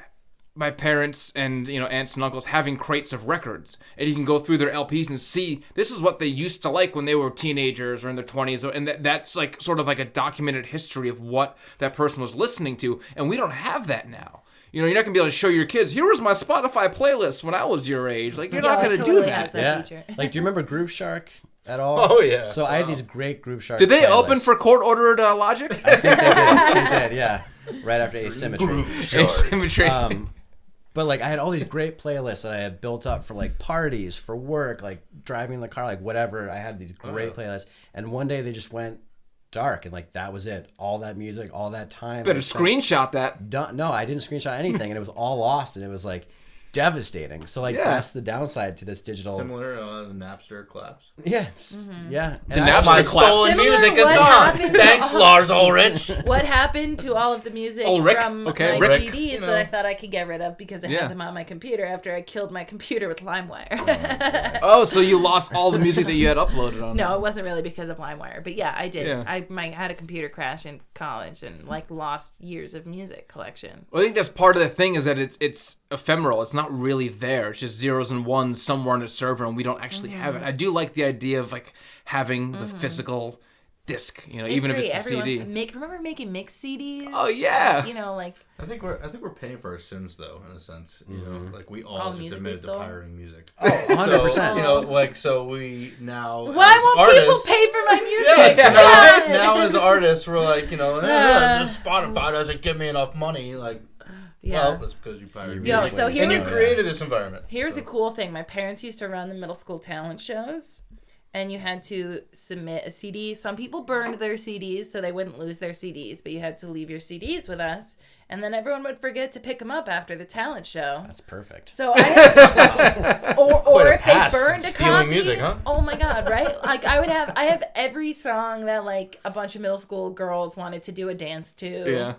my parents and aunts and uncles having crates of records, and you can go through their LPs and see this is what they used to like when they were teenagers or in their 20s, and that's like sort of like a documented history of what that person was listening to, and we don't have that now. You're not gonna be able to show your kids, here was my Spotify playlist when I was your age. Like you're not gonna do that. Has that feature. Like, do you remember Groove Shark at all? Oh yeah. So I had these great Groove Shark. Did they playlists. open for court-ordered Logic? I think they did. They did, yeah. Right after Asymmetry. Asymmetry. But like I had all these great playlists that I had built up for like parties, for work, like driving in the car, like whatever. I had these great playlists, and one day they just went dark, and like that was it. All that music, all that time. Better screenshot that. No, I didn't screenshot anything, and it was all lost, and it was like devastating. So like that's the downside to this digital. Similar the Napster collapse. Yeah, yeah. The Napster stolen Similar music is what gone. happened to Thanks, all- Lars Ulrich. What happened to all of the music Rick. from Okay, my Rick. CDs that I thought I could get rid of because I had them on my computer after I killed my computer with LimeWire? Oh, so you lost all the music that you had uploaded on No, it wasn't really because of LimeWire, but yeah, I did. Yeah. I had a computer crash in college and like lost years of music collection. Well, I think that's part of the thing is that it's ephemeral. It's not really there. It's just zeros and ones somewhere on a server, and we don't actually have it. I do like the idea of like having the physical disc, even if it's a CD. Remember making mix CDs? Oh yeah. Like I think we're paying for our sins though, in a sense. Like we all All the just music admitted we to stole? pirating music. Oh, 100%. Like so we now. why as won't artists, people pay for my music? Yeah, so God. now as artists, we're like, this Spotify doesn't give me enough money. Like, well, that's because you pirated Yo, music. so and here's- you created this environment. Here's a cool thing. My parents used to run the middle school talent shows, and you had to submit a CD. Some people burned their CDs so they wouldn't lose their CDs, but you had to leave your CDs with us, and then everyone would forget to pick them up after the talent show. That's perfect. So I or a if they past burned a stealing copy, music, huh? oh my god, right? Like I have every song that like a bunch of middle school girls wanted to do a dance to. Yeah.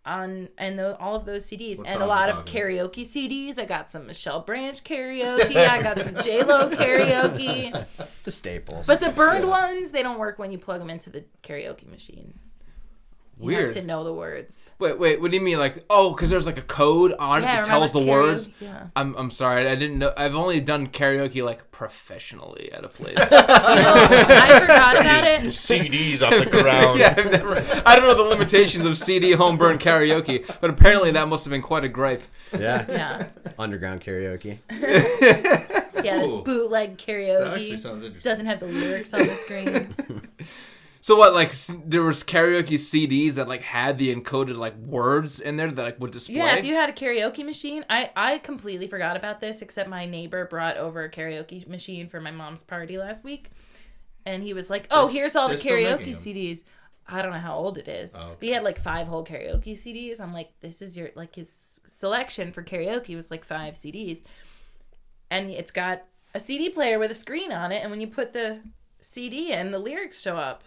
All of those CDs What and a songs lot we're of talking karaoke CDs. I got some Michelle Branch karaoke. I got some J-Lo karaoke. The staples. But the burned ones, they don't work when you plug them into the karaoke machine. You Weird. have to know the words. Wait, what do you mean? Like, because there's like a code on it that tells the remember words? karaoke? Yeah. I'm sorry, I didn't know. I've only done karaoke like professionally at a place. I forgot about it. CDs off the ground. Yeah, I don't know the limitations of CD home burn karaoke, but apparently that must have been quite a gripe. Yeah. Yeah. Underground karaoke. Yeah, this Ooh. bootleg That actually karaoke sounds interesting. doesn't have the lyrics on the screen. So what, like, there was karaoke CDs that like had the encoded like words in there that like would display? Yeah, if you had a karaoke machine, I completely forgot about this, except my neighbor brought over a karaoke machine for my mom's party last week. And he was like, oh, here's all the they're still karaoke making CDs. I don't know how old it is. Oh, okay. But he had like 5 whole karaoke CDs. I'm like, this is your, like his selection for karaoke was like 5 CDs. And it's got a CD player with a screen on it. And when you put the CD in, the lyrics show up.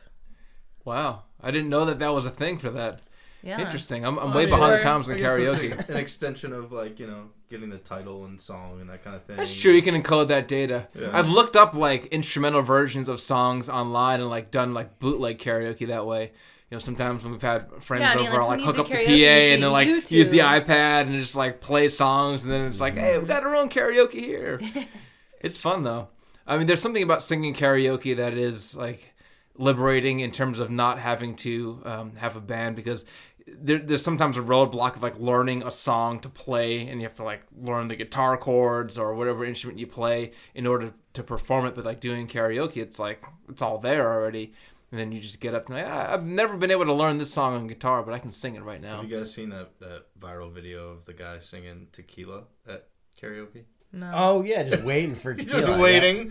Wow, I didn't know that was a thing for that. Yeah. Interesting. I'm way behind the times in karaoke. It's an extension of like, getting the title and song and that kind of thing. That's true. You can encode that data. Yeah. I've looked up like instrumental versions of songs online and like done like bootleg karaoke that way. Sometimes when we've had friends over, I'll like hook up the PA and then like use the iPad and just like play songs, and then it's like, hey, we got our own karaoke here. It's fun though. I mean, there's something about singing karaoke that is like liberating in terms of not having to have a band, because there's sometimes a roadblock of like learning a song to play, and you have to like learn the guitar chords or whatever instrument you play in order to perform it. But like doing karaoke, it's like it's all there already, and then you just get up and like, I've never been able to learn this song on guitar, but I can sing it right now. Have you guys seen that viral video of the guy singing Tequila at karaoke? No. Oh yeah, just waiting for Tequila. Just waiting.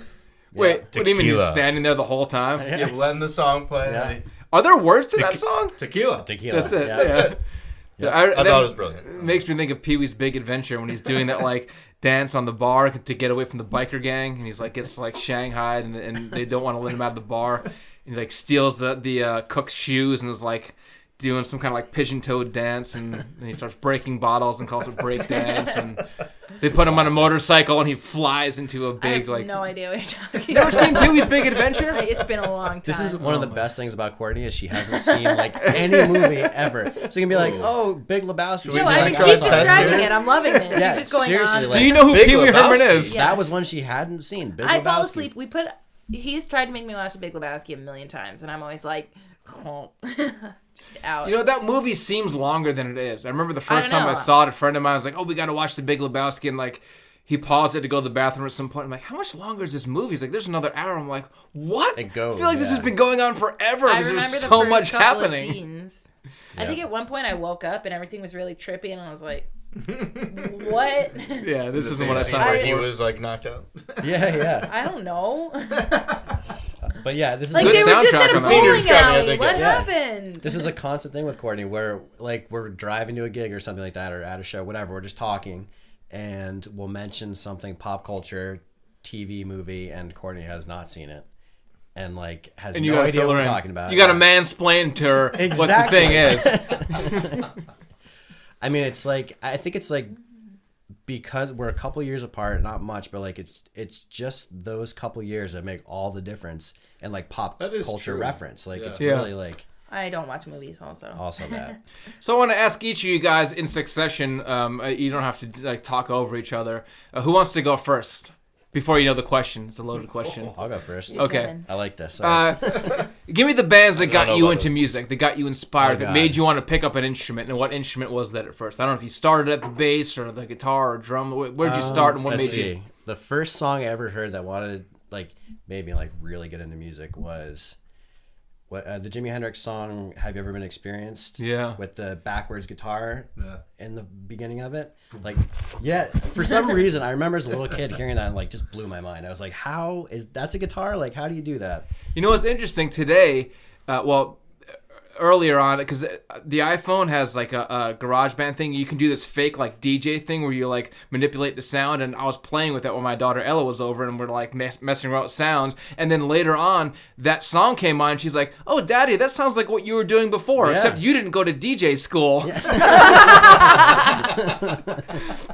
Yeah. Wait, what do you mean you're standing there the whole time? Yeah, letting the song play. Yeah. Are there words to that song? Tequila. That's it. Yeah. Yeah. I thought it was brilliant. It makes me think of Pee-wee's Big Adventure when he's doing that like dance on the bar to get away from the biker gang, and he's like gets like shanghaied, and they don't want to let him out of the bar, and he like steals the cook's shoes and is like doing some kind of like pigeon-toed dance, and he starts breaking bottles and calls it break dance, and they put him on a motorcycle and he flies into a big I have no idea what you're talking about. Never seen Pee-wee's Big Adventure? It's been a long time. This is one of the best things about Courtney is she hasn't seen like any movie ever. So you can be like, oh, Big Lebowski. No, I mean, keep describing it. I'm loving this. Yeah, you're just going on. Do you know who Pee-wee Herman is? Yeah. That was one she hadn't seen. Big I Lebowski. fall asleep. He's tried to make me watch The Big Lebowski a million times, and I'm always like, oh. Just out. That movie seems longer than it is. I remember the first time I saw it, a friend of mine was like, oh, we got to watch The Big Lebowski, and like he paused it to go to the bathroom at some point. I'm like, how much longer is this movie? He's like, there's another hour. I'm like, what? It goes, I feel like this has been going on forever because there's so much happening. Scenes. I think at one point I woke up and everything was really trippy, and I was like, what? Yeah, this isn't what I signed where for. he was like knocked out. Yeah. I don't know. But yeah, this is like they were just at a bowling alley. What happened? This is a constant thing with Courtney where like we're driving to a gig or something like that, or at a show, whatever. We're just talking, and we'll mention something pop culture, TV, movie, and Courtney has not seen it, and like has no idea what we're talking about. You got to mansplain to her what the thing is. I mean, it's like I think it's like because we're a couple years apart, not much, but like it's just those couple years that make all the difference in like pop culture reference. Like it's really like. I don't watch movies also that. So I want to ask each of you guys in succession. You don't have to like talk over each other. Who wants to go first? Before you know the question, it's a loaded question. I'll go first. Okay. I like this. Give me the bands that got you into music, that got you inspired, that God. made you want to pick up an instrument, and what instrument was that at first? I don't know if you started at the bass or the guitar or drum. Where'd you start and what made you? The first song I ever heard that made me like really get into music was the Jimi Hendrix song "Have You Ever Been Experienced?" Yeah, with the backwards guitar in the beginning of it. Like, yeah, for some reason I remember as a little kid hearing that and like just blew my mind. I was like, that's a guitar? Like, how do you do that? You know what's interesting today? Earlier on, because the iPhone has like a GarageBand thing, you can do this fake like DJ thing where you like manipulate the sound, and I was playing with that when my daughter Ella was over, and we're like messing around with sounds, and then later on that song came on, and she's like, oh Daddy, that sounds like what you were doing before, except you didn't go to DJ school. Yeah. I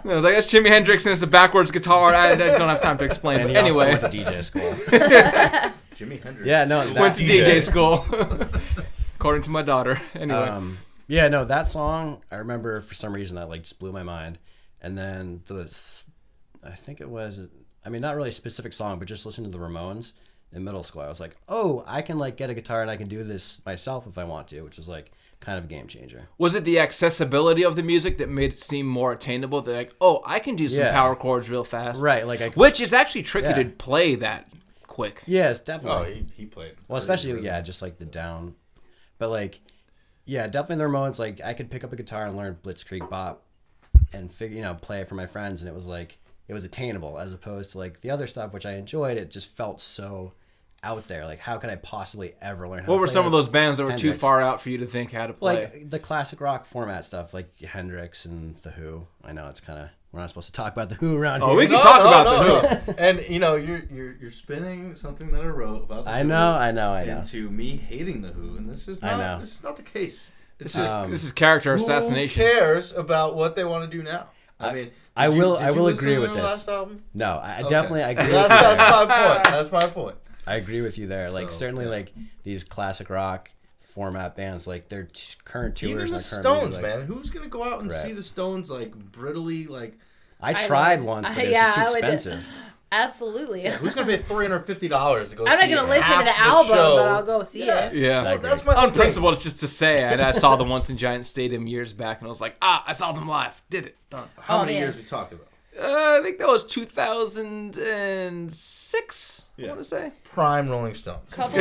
was like, that's Jimi Hendrix and it's a backwards guitar. I don't have time to explain it. Anyway, went to DJ school. Jimi Hendrix. Yeah, no, went to DJ school. According to my daughter. Anyway. That song, I remember for some reason that like just blew my mind. And then I think it was, I mean, not really a specific song, but just listening to the Ramones in middle school. I was like, oh, I can like get a guitar and I can do this myself if I want to, which was like kind of a game changer. Was it the accessibility of the music that made it seem more attainable? That like, oh, I can do some power chords real fast. Right. Which is actually tricky to play that quick. Yes, definitely. Oh, he played. Well, especially, just like the down. But like, yeah, definitely the Ramones. Like, I could pick up a guitar and learn Blitzkrieg Bop, and play it for my friends, and it was like it was attainable as opposed to like the other stuff which I enjoyed. It just felt so out there. Like, how could I possibly ever learn? What were some of those bands that were too far out for you to think how to play? Like the classic rock format stuff, like Hendrix and the Who. I know it's kind of. We're not supposed to talk about the Who around here. Oh, we can talk about the Who. And you're spinning something that I wrote about the Who. I know. Into me hating the Who, and this is not the case. This is character assassination. Who cares about what they want to do now? I mean, I will listen agree to with their this. last album? No, I Okay. definitely agree. That's my point. That's my point. I agree with you there. Like So, certainly, yeah. like these classic rock format bands, like their current tours. Even and the their current Stones, music, man. Who's gonna go out and Right. see the Stones like brittly like? I tried once, but it was just too expensive. Absolutely. Who's gonna pay $350 to go? I'm not see gonna listen to half the album, show? but I'll go see it. Yeah. Well, that's my On thing. principle, it's just to say. And I saw them once in Giant Stadium years back, and I was like, I saw them live. Did it. Done. How many man. years we talking about? I think that was 2006, I want to say. Prime Rolling Stones. A couple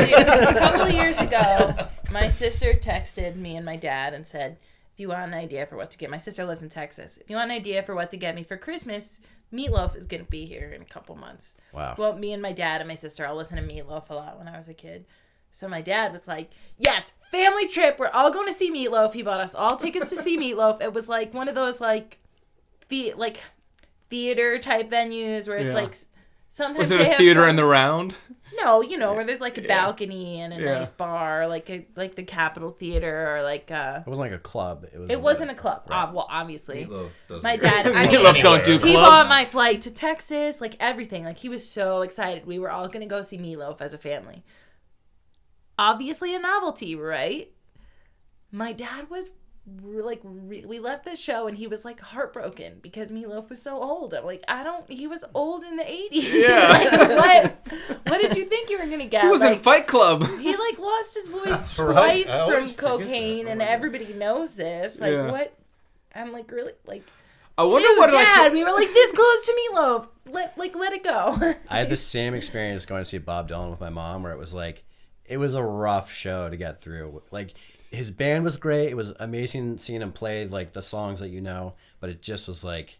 of years ago, my sister texted me and my dad and said, if you want an idea for what to get, my sister lives in Texas. If you want an idea for what to get me for Christmas, Meatloaf is going to be here in a couple months. Wow. Well, me and my dad and my sister all listened to Meatloaf a lot when I was a kid. So my dad was like, yes, family trip. We're all going to see Meatloaf. He bought us all tickets to see Meatloaf. It was like one of those theater type venues where it's like sometimes Was it they a have theater in fun- the round? No, where there's like a balcony and a nice bar, like the Capitol Theater or like It wasn't like a club. it wasn't a club. Well, obviously. Meatloaf doesn't My go dad, I mean, Meatloaf don't do he clubs. bought my flight to Texas, like everything. Like he was so excited. We were all gonna go see Meatloaf as a family. Obviously a novelty, right? My dad was we left the show and he was like heartbroken because Meatloaf was so old. I'm like, he was old in the 80s. Yeah. Like, what did you think you were gonna get? He was in Fight Club. He lost his voice That's twice right. I always from forget cocaine, that. and everybody knows this. Like Yeah. what? I'm like really like. I wonder Dude, what Dad, we were like this close to Meatloaf. Let it go. I had the same experience going to see Bob Dylan with my mom, where it was a rough show to get through. Like his band was great. It was amazing seeing him play like the songs that you know, but it just was like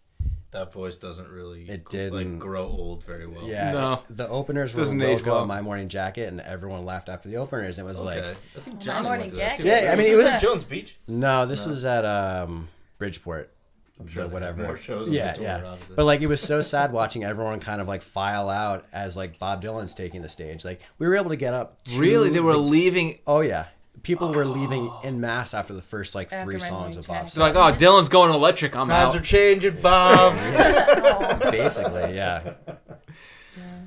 That voice doesn't really didn't- grow old very well. yeah. No. The openers were Doesn't age Wilco well. and My Morning Jacket, and everyone laughed after the openers. It was Okay. like I think My Johnny Morning went to that too. Jacket. Yeah, I mean, it was- Jones Beach. no, this was at Bridgeport. I'm sure Or they have whatever. more shows on Yeah, the tour, yeah. obviously. But like it was so sad watching everyone kind of like file out as like Bob Dylan's taking the stage. Like we were able to get up. To Really? They were leaving. Oh yeah, people were leaving in mass after the first like After 3 My songs Morning of Bob's. Jacket. They're like, oh, Dylan's going electric. I'm Times out. are changing, Bob. Basically, yeah.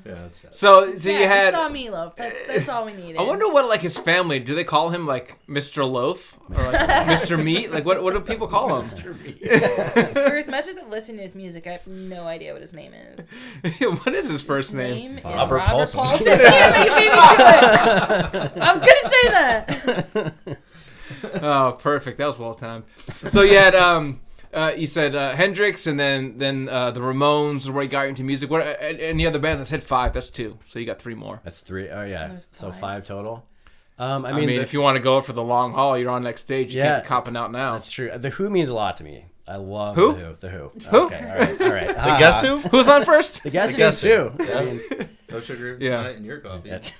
Yeah, that's sad. So Yeah, you we had. saw Meatloaf. That's all we needed. I wonder what like his family. Do they call him like Mr. Loaf or like Mr. Meat? Like what do people call him? For as much as I listen to his music, I have no idea what his name is. What is his first name? Name is Robert Robert Paulson. Paulson. Damn it, you beat me to it. I was gonna say that. Oh, perfect. That was well timed. So you had you said Hendrix, and then the Ramones, where you got into music. What any other bands? I said 5. That's 2. So you got 3 more. That's 3. Oh yeah, There's so 5. 5 total. I mean, if you want to go for the long haul, you're on next stage. You Yeah. can't be copping out now. that's true. The Who means a lot to me. I love Who? The Who. Who? Okay, all right. The Guess Who? Who's on first? The Guess The Guess Who too. Who. I mean, No sugar Yeah. tonight in your coffee. that's-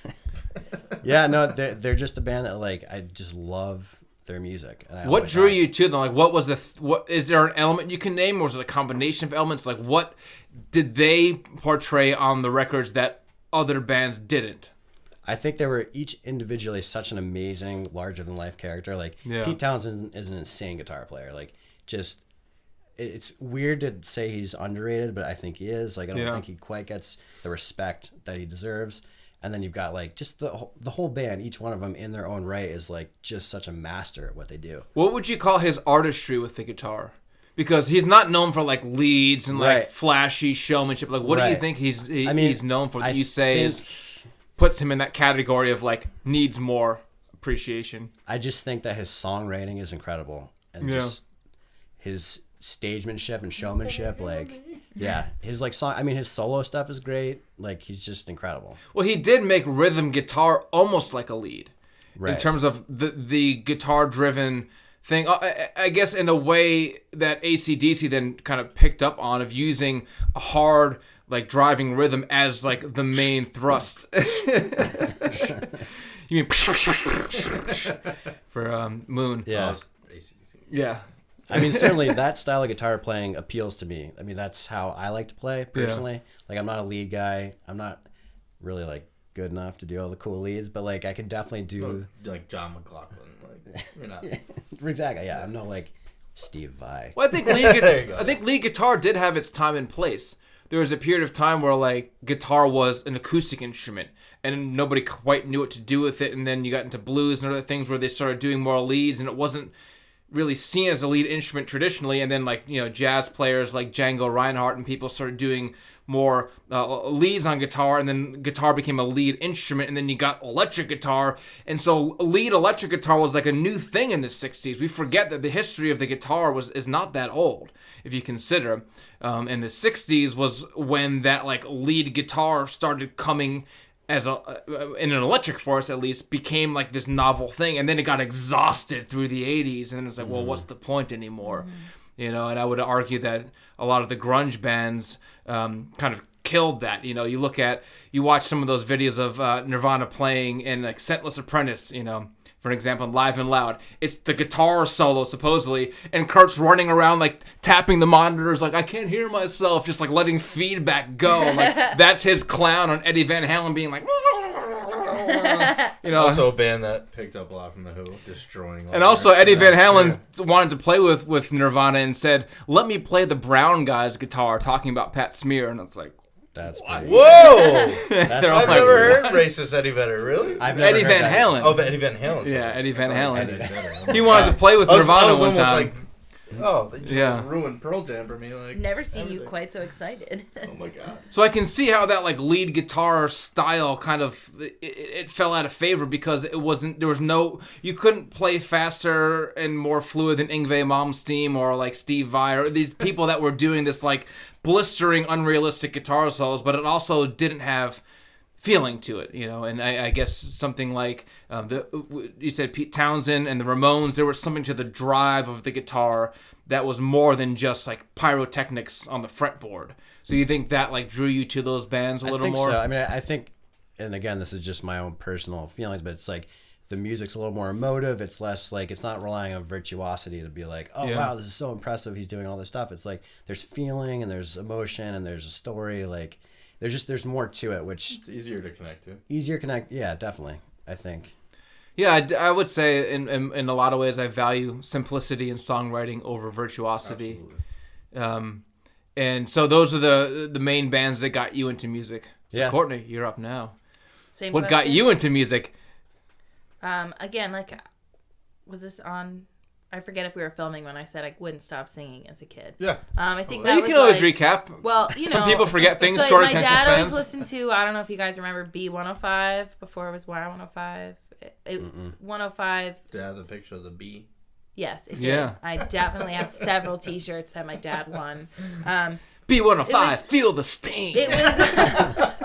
yeah, no, they're just a band that like I just love their music. And I What always drew have. you to them? Like, what was what is there an element you can name, or was it a combination of elements? Like, what did they portray on the records that other bands didn't? I think they were each individually such an amazing, larger-than-life character. Like Yeah. Pete Townsend is an insane guitar player. Like, just it's weird to say he's underrated, but I think he is. Like, I don't think he quite gets the respect that he deserves. And then you've got like just the whole band. Each one of them, in their own right, is like just such a master at what they do. What would you call his artistry with the guitar? Because he's not known for like leads and like Right. flashy showmanship. Like, what do you Right. think he's I mean, he's known for? That I you say think- is puts him in that category of like needs more appreciation. I just think that his songwriting is incredible, and Yeah. just his stagemanship and showmanship. Like, yeah, his like song. I mean, his solo stuff is great. Like, he's just incredible. Well, he did make rhythm guitar almost like a lead, in Right. terms of the guitar driven thing. I guess in a way that AC/DC then kind of picked up on, of using a hard like driving rhythm as like the main thrust. You mean for Moon? Yeah. Yeah. I mean, certainly that style of guitar playing appeals to me. I mean, that's how I like to play personally. Like, I'm not a lead guy. I'm not really like good enough to do all the cool leads, but like I could definitely do. Like John McLaughlin. Like, you're not. Exactly. Yeah, I'm not like Steve Vai. Well, I think lead guitar did have its time and place. There was a period of time where like guitar was an acoustic instrument and nobody quite knew what to do with it, and then you got into blues and other things where they started doing more leads, and it wasn't really seen as a lead instrument traditionally. And then like, you know, jazz players like Django Reinhardt and people started doing more leads on guitar, and then guitar became a lead instrument, and then you got electric guitar, and so lead electric guitar was like a new thing in the 60s. We forget that the history of the guitar is not that old, if you consider. In the 60s was when that like lead guitar started coming as in an electric force, at least, became like this novel thing, and then it got exhausted through the 80s, and then it's like, well, what's the point anymore? You know, and I would argue that a lot of the grunge bands kind of killed that. You know, you watch some of those videos of Nirvana playing in like Scentless Apprentice, you know, for example, Live and Loud. It's the guitar solo, supposedly, and Kurt's running around like tapping the monitors like, I can't hear myself, just like letting feedback go. Like that's his clown on Eddie Van Halen being like, you know. Also a band that picked up a lot from The Who, destroying. And also Eddie Van Halen wanted to play with Nirvana and said, let me play the brown guy's guitar, talking about Pat Smear, and it's like, that's pretty... Whoa! I've never heard racist Eddie Vedder, really? Eddie Van Halen. Oh, Eddie Van Halen. Sorry. Yeah, Eddie Van Halen. He wanted to play with Nirvana one time. They just ruined Pearl Jam for me. Like, never seen you quite so excited. Oh my god! So I can see how that like lead guitar style kind of it fell out of favor because you couldn't play faster and more fluid than Yngwie Malmsteen or like Steve Vai or these people that were doing this like blistering, unrealistic guitar solos, but it also didn't have feeling to it, you know. And I guess something like you said Pete Townsend and the Ramones, there was something to the drive of the guitar that was more than just like pyrotechnics on the fretboard. So you think that like drew you to those bands a little more? So. I mean, I think, and again, this is just my own personal feelings, but it's like the music's a little more emotive. It's less like, it's not relying on virtuosity to be like, oh wow, this is so impressive, he's doing all this stuff. It's like there's feeling and there's emotion and there's a story. Like there's more to it, which it's easier to connect to. Yeah, definitely. I think. Yeah, I would say in a lot of ways I value simplicity in songwriting over virtuosity. Absolutely. And so those are the main bands that got you into music. So Courtney, you're up now. What got you into music? Again, like, was this on? I forget if we were filming when I said I wouldn't stop singing as a kid. Yeah. I think that you was can always like, recap. Well, you know, some people forget things. So short my attention dad spans. always listened to. I don't know if you guys remember B105 before it was Y105. 105. Did I have the picture of the bee? Yes, it did. Yeah. I definitely have several T-shirts that my dad won. B105, feel the sting. It was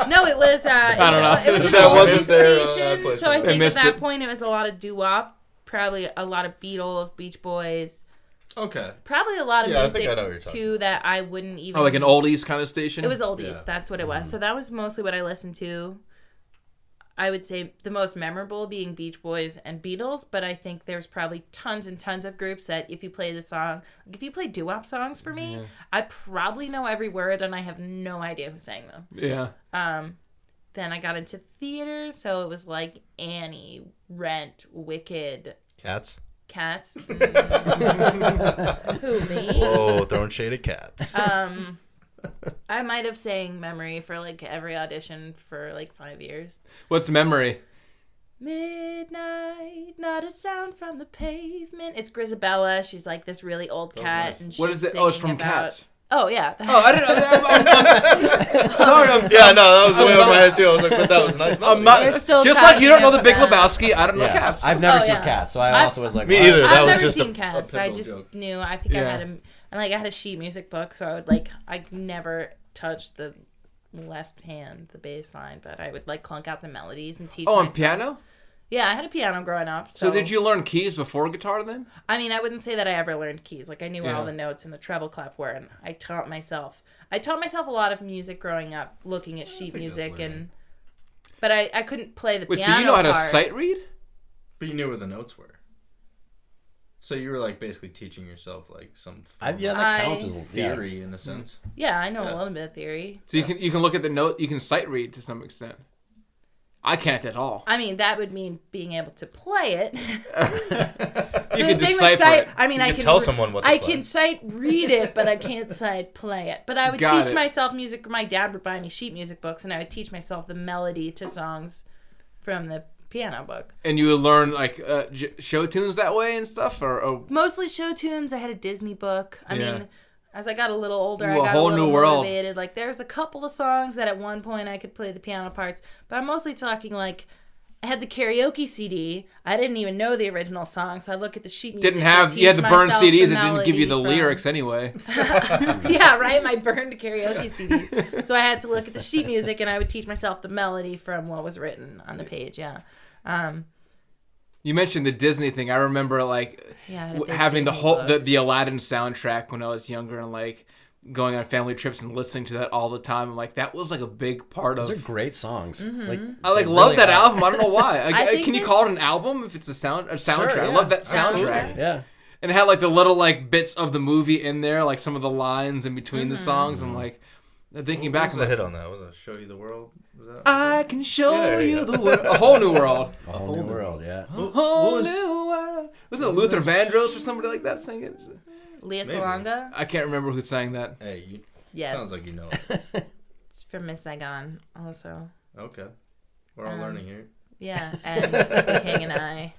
no, it was. I don't know. It was an That oldies wasn't there, station, so I think at that it. point it was a lot of doo-wop, probably a lot of Beatles, Beach Boys. Okay. Probably a lot of I think I know what you're music talking too that I wouldn't even. Oh, like an oldies kind of station. It was oldies. Yeah. That's what it was. So that was mostly what I listened to. I would say the most memorable being Beach Boys and Beatles, but I think there's probably tons and tons of groups that if you play the song, like if you play doo-wop songs for me, I probably know every word and I have no idea who sang them. Yeah. Then I got into theater, so it was like Annie, Rent, Wicked. Cats? Who, me? Whoa, throwing shade at Cats. I might have sang Memory for like every audition for like 5 years. What's Memory? Midnight, not a sound from the pavement. It's Grisabella. She's like this really old cat. Nice. And she's What is it? Oh, it's from about... Cats. Oh, yeah. Oh, I didn't know. Sorry, that was way over my head too. I was like, but that was nice. I'm not, We're still just like you don't know talking the Big about- Lebowski, I don't know Cats. I've never seen Cats, so I also was like, Me what? either. That I've was never just seen a Cats. I pivotal just joke. knew. I think Yeah. I had a sheet music book, so I would like, I never touched the left hand, the bass line, but I would like clunk out the melodies and teach Oh, on myself. piano? Yeah, I had a piano growing up. So did you learn keys before guitar then? I mean, I wouldn't say that I ever learned keys. Like I knew where Yeah. all the notes and the treble clef were, and I taught myself a lot of music growing up, looking at sheet music, but I couldn't play the Wait, piano so you know how to part. sight read? But you knew where the notes were. So you were like basically teaching yourself like some That counts as theory in a sense. Yeah, I know a little bit of theory. So you can look at the note, you can sight read to some extent. I can't at all. I mean, that would mean being able to play it. You can decipher it. I mean, You I can can tell someone what to I play. can sight read it, but I can't sight play it. But I would Got teach it. myself music. My dad would buy me sheet music books, and I would teach myself the melody to songs from the piano book. And you would learn like show tunes that way and stuff, or Mostly show tunes. I had a Disney book. I mean, as I got a little older, Ooh, I got a whole little new world. motivated. Like, there's a couple of songs that at one point I could play the piano parts, but I'm mostly talking like I had the karaoke CD. I didn't even know the original song, so I look at the sheet music. you had to burn CDs that didn't give you the lyrics anyway. Yeah, right. My burned karaoke CDs. So I had to look at the sheet music, and I would teach myself the melody from what was written on the page. Yeah. You mentioned the Disney thing. I remember like having the Disney whole book. the Aladdin soundtrack when I was younger, and like going on family trips and listening to that all the time. And, like, that was like a big part of. Those are great songs. Like, I like they love really that are. album. I don't know why. I think Can you call it an album if it's a soundtrack? Sure, I yeah. love that soundtrack. Absolutely. Yeah. And it had like the little like bits of the movie in there, like some of the lines in between the songs. I'm like thinking back. What was the hit on that? Was it Show You the World? Was that? I can show Yeah, there you you go. the world, a whole new world, A whole new world, yeah. a whole new world. Wasn't it Luther Vandross or somebody like that singing it? Leah Maybe. Salonga. I can't remember who sang that. Hey, you. Yes. Sounds like you know. It's from Miss Saigon, also. Okay. We're all learning here. Yeah, and The King and I.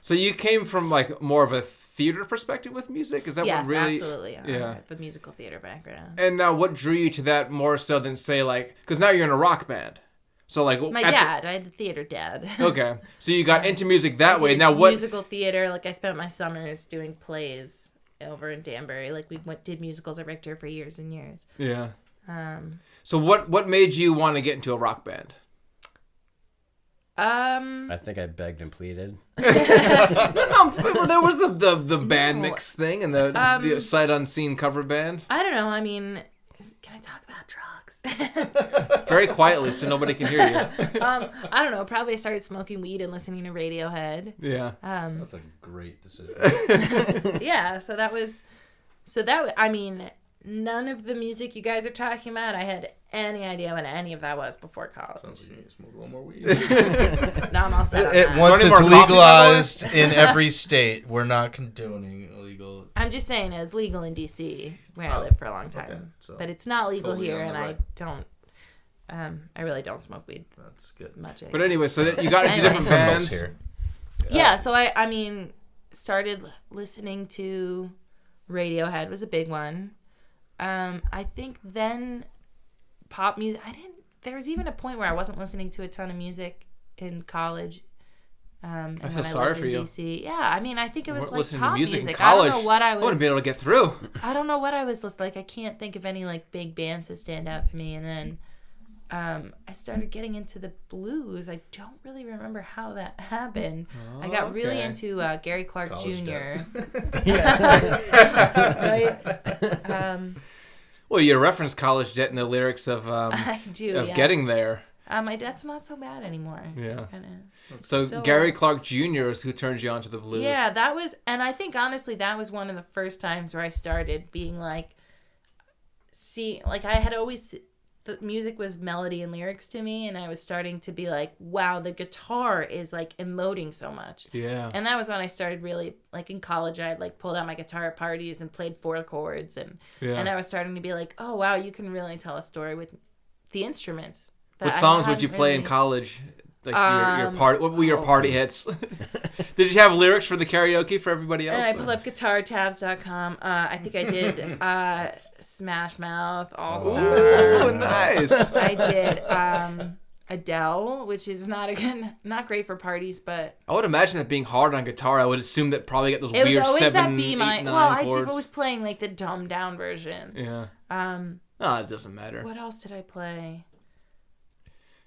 So you came from like more of a theater perspective with music? Is that Yes, what really? absolutely. I Yeah. have a musical theater background. And now, what drew you to that more so than say like? Because now you're in a rock band. So like My dad, I had a theater dad. Okay, so you got into music I that way. did Now what? musical theater, like I spent my summers doing plays over in Danbury. Like we did musicals at Richter for years and years. Yeah. So what made you want to get into a rock band? I think I begged and pleaded. Well, there was the band mix thing and the sight unseen cover band. I don't know. I mean, can I talk about drugs? Very quietly so nobody can hear you. I don't know. Probably I started smoking weed and listening to Radiohead. Yeah. That's a great decision. Yeah. I mean, none of the music you guys are talking about, I had any idea what any of that was before college. Sounds like you need to smoke a little more weed. Now I'm all set on that. Once Any it's more coffee, legalized in every state, we're not condoning illegal. I'm just saying it was legal in D.C. where I lived for a long time. okay, so but it's not legal totally here, on and the I right. don't. I really don't smoke weed That's good. much anymore. But anyway, so that you got into Anyway. different For most bands. here. Yeah, so I mean, started listening to Radiohead was a big one. I think then pop music. There was even a point where I wasn't listening to a ton of music in college. And I feel when sorry lived for in you. DC. Yeah, I mean, I think it was Weren't like listening pop to music music. in college. I don't know what I I wouldn't was. be able to get through. I don't know what I was listening. Like, I can't think of any like big bands that stand out to me. And then I started getting into the blues. I don't really remember how that happened. I got really okay. into Gary Clark College Jr. Yeah. right? Well, you referenced college debt in the lyrics of I do. of Yeah. Getting There. My debt's not so bad anymore. Yeah. Kinda. So Still- Gary Clark Jr. is who turned you on to the blues. Yeah, that was, and I think honestly that was one of the first times where I started being like, like I had always, the music was melody and lyrics to me, and I was starting to be like, wow, the guitar is like emoting so much. Yeah. And that was when I started really, like in college, I had like pulled out my guitar at parties and played 4 chords, and I was starting to be like, oh wow, you can really tell a story with the instruments. But What I songs would you hadn't play in really- college? Like your party. What were your oh. party hits? Did you have lyrics for the karaoke for everybody else? And I pulled up guitartabs.com. I think I did Smash Mouth, All Star. Ooh, nice. I did Adele, which is not great for parties, but I would imagine that being hard on guitar. I would assume that probably get those it was weird always 7, that 8, B 9 minor. Well, I chords. was playing like the dumbed down version. Yeah. Um, Oh, it doesn't matter. what else did I play?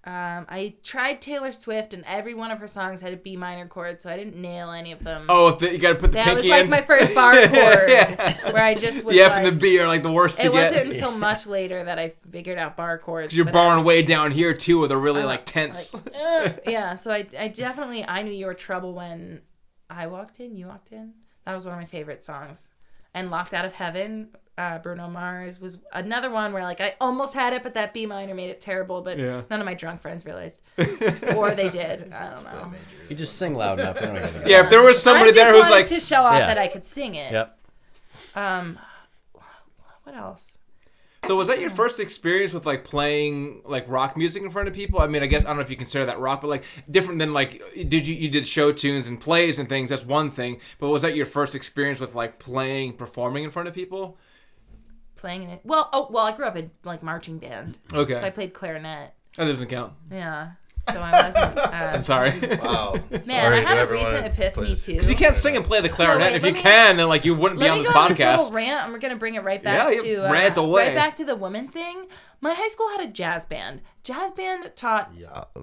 I tried Taylor Swift, and every one of her songs had a B minor chord, so I didn't nail any of them. Oh, you got to put the that pinky was like in. my first bar chord, Yeah. where I just was The F like, and the B are like the worst to it get. wasn't until much later that I figured out bar chords. Because you're but barring way down here too, where they're really I- like tense. yeah, so I definitely, I knew you were trouble when I walked in, you walked in. That was one of my favorite songs. and Locked Out of Heaven, Bruno Mars was another one where like I almost had it, but that B minor made it terrible. But none of my drunk friends realized, or they did. I don't know. You just sing loud enough. If there was somebody there who's like to show off that I could sing it. Yep. What else? So was that your first experience with like playing like rock music in front of people? I mean, I guess I don't know if you consider that rock, but like different than like you did show tunes and plays and things. That's one thing. But was that your first experience with like performing in front of people? Playing in it. Well, I grew up in like marching band. Okay. So I played clarinet. That doesn't count. Yeah. So I wasn't. I'm sorry. Wow. Man, I had a recent epiphany too. Because you can't sing and play the clarinet. If you can, then like you wouldn't be on this podcast. Let me go on this little rant, and we're gonna bring it right back to rant away. Right back to the woman thing. My high school had a jazz band. Jazz band taught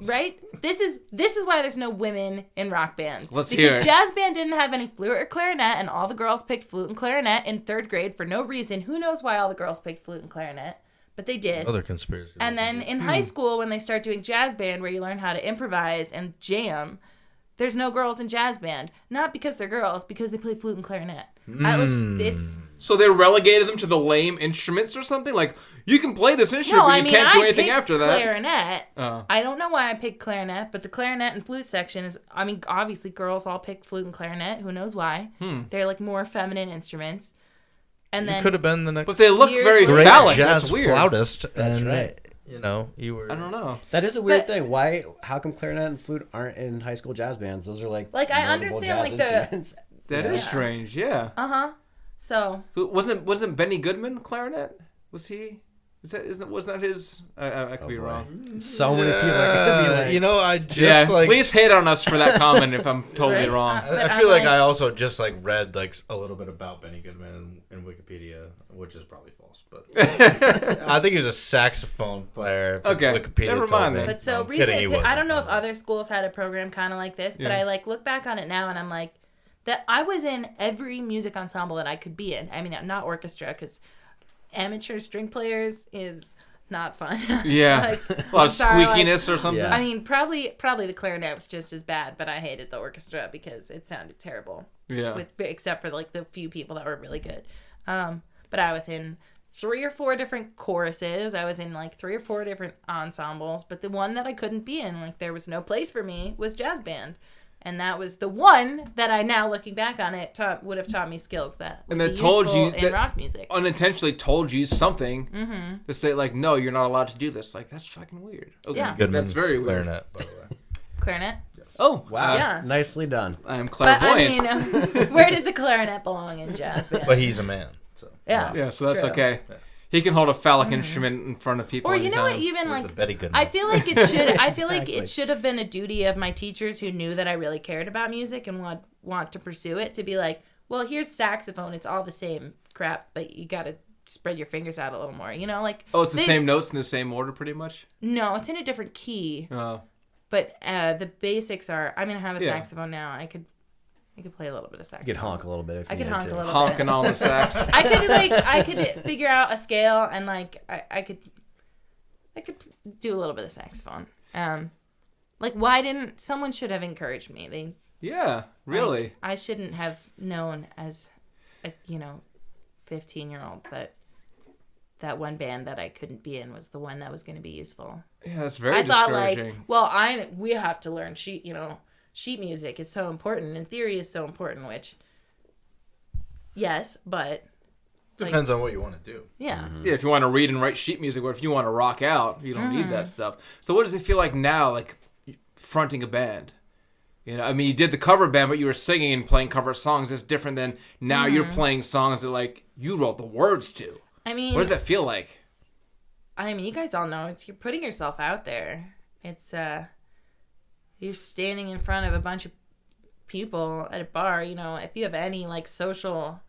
right. This is why there's no women in rock bands. Let's hear it. Because jazz band didn't have any flute or clarinet, and all the girls picked flute and clarinet in 3rd grade for no reason. Who knows why all the girls picked flute and clarinet? But they did. Other conspiracy. And then in high school, when they start doing jazz band, where you learn how to improvise and jam, there's no girls in jazz band. Not because they're girls, because they play flute and clarinet. So they relegated them to the lame instruments or something? Like, you can play this instrument, but you can't do anything after that. Clarinet. I don't know why I picked clarinet, but the clarinet and flute section is, I mean, obviously girls all pick flute and clarinet. Who knows why? They're like more feminine instruments. And then could have been the next. But they look very great phallic. jazz That's weird. flautist. That's right. You know, you were. I don't know. That is a weird thing. Why? How come clarinet and flute aren't in high school jazz bands? Those are like I notable understand jazz like the. instruments. That is strange. Yeah. So. Wasn't Benny Goodman clarinet? Was he? Wasn't that his? I could be wrong. So many people are gonna be like, you know, I just like. Please hate on us for that comment if I'm totally wrong. I feel like I also just like read like a little bit about Benny Goodman in Wikipedia, which is probably false, but I think he was a saxophone player. Okay, Wikipedia never mind then. But so recently, I don't know if other schools had a program kind of like this, but I like look back on it now and I'm like, that I was in every music ensemble that I could be in. I mean, not orchestra because amateur string players is not fun. Yeah, a lot of squeakiness or something. I mean, probably the clarinet was just as bad, but I hated the orchestra because it sounded terrible. Yeah. Except for like the few people that were really good. But I was in 3 or 4 different choruses. I was in like 3 or 4 different ensembles. But the one that I couldn't be in, like there was no place for me, was jazz band. And that was the one that I now, looking back on it, would have taught me skills that would be useful in rock music. Unintentionally told you something to say, like, no, you're not allowed to do this. Like, that's fucking weird. Okay. Yeah. That's very weird. Clarinet, by the way. Clarinet? Yes. Oh, wow. Yeah. Nicely done. I am clairvoyant. But, I mean, where does the clarinet belong in jazz band? But he's a man. So. Yeah. Yeah, so that's true. okay. Yeah. He can hold a phallic instrument in front of people. Or you know what? Even like, I feel like it should. I feel like it should have been a duty of my teachers who knew that I really cared about music and want to pursue it to be like, well, here's saxophone. It's all the same crap, but you got to spread your fingers out a little more. You know, like. Oh, it's the same notes in the same order, pretty much. No, it's in a different key. Oh. But the basics are. I mean, I have a saxophone now. I could play a little bit of saxophone. You could honk a little bit if you needed to. A little Honking bit. on the sax. I could figure out a scale and like I could do a little bit of saxophone. Like why didn't someone should have encouraged me? Yeah, really. I shouldn't have known as a 15-year-old that one band that I couldn't be in was the one that was going to be useful. Yeah, that's very discouraging. Thought like, well, we have to learn sheet music is so important and theory is so important, which yes, but depends on what you want to do. Yeah. Yeah, if you want to read and write sheet music, or if you want to rock out, you don't need that stuff. So what does it feel like now, like fronting a band? You know, I mean, you did the cover band, but you were singing and playing cover songs. It's different than now you're playing songs that like you wrote the words to. I mean, what does that feel like? I mean, you guys all know you're putting yourself out there. It's you're standing in front of a bunch of people at a bar, if you have any like social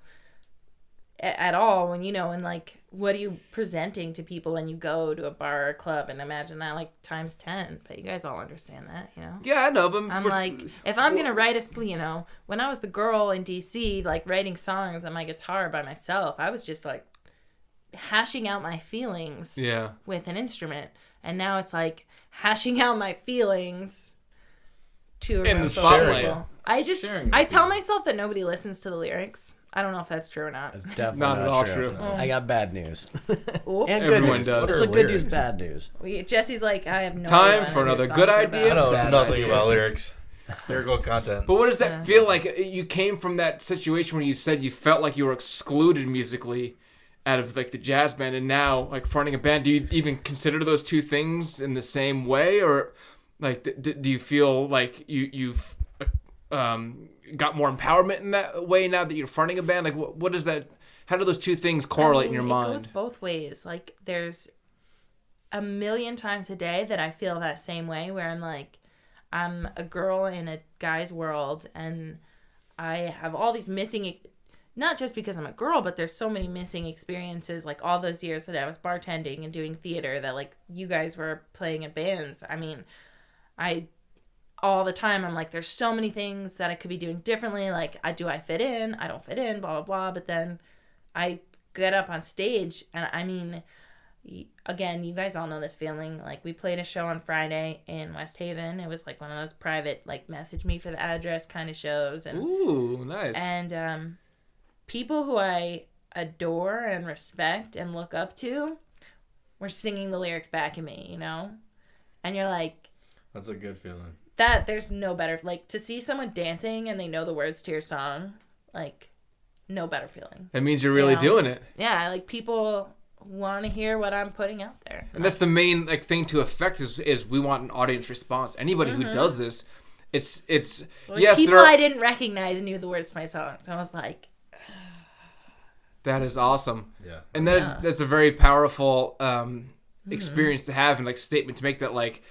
at all, when and like what are you presenting to people when you go to a bar or a club, and imagine that like times 10. But you guys all understand that, Yeah, I know, but I'm like, if I'm gonna write when I was the girl in DC, like writing songs on my guitar by myself, I was just like hashing out my feelings with an instrument, and now it's like hashing out my feelings to a in the spotlight. I tell myself that nobody listens to the lyrics. I don't know if that's true or not. Definitely Not at all true. I got bad news. Oops. And good Everyone news. does. It's like good news, bad news. Jesse's like, I have no Time idea for what your another songs good are idea. I about. know Bad nothing idea. about lyrics. Lyrical content. But what does that feel like? You came from that situation where you said you felt like you were excluded musically out of like the jazz band, and now like fronting a band. Do you even consider those two things in the same way, or like do you feel like you've got more empowerment in that way now that you're fronting a band? Like what is that? How do those two things correlate in your mind? It goes both ways. Like there's a million times a day that I feel that same way, where I'm like, I'm a girl in a guy's world, and I have all these missing, not just because I'm a girl, but there's so many missing experiences, like all those years that I was bartending and doing theater, that like you guys were playing in bands. I mean, all the time I'm like, there's so many things that I could be doing differently. Like, do I fit in? I don't fit in, blah, blah, blah. But then I get up on stage, and I mean, again, you guys all know this feeling. Like, we played a show on Friday in West Haven. It was like one of those private, like, message me for the address kind of shows. And, ooh, nice. And people who I adore and respect and look up to were singing the lyrics back at me, you know? And you're like... That's a good feeling. That, there's no better... Like, to see someone dancing and they know the words to your song, like, no better feeling. That means you're really doing it. Yeah, like, people... want to hear what I'm putting out there. And that's the main like thing to affect is we want an audience response. Anybody who does this, it's like, yes, people I didn't recognize knew the words to my songs. I was like, that is awesome. Yeah. And that's a very powerful experience to have, and like statement to make, that like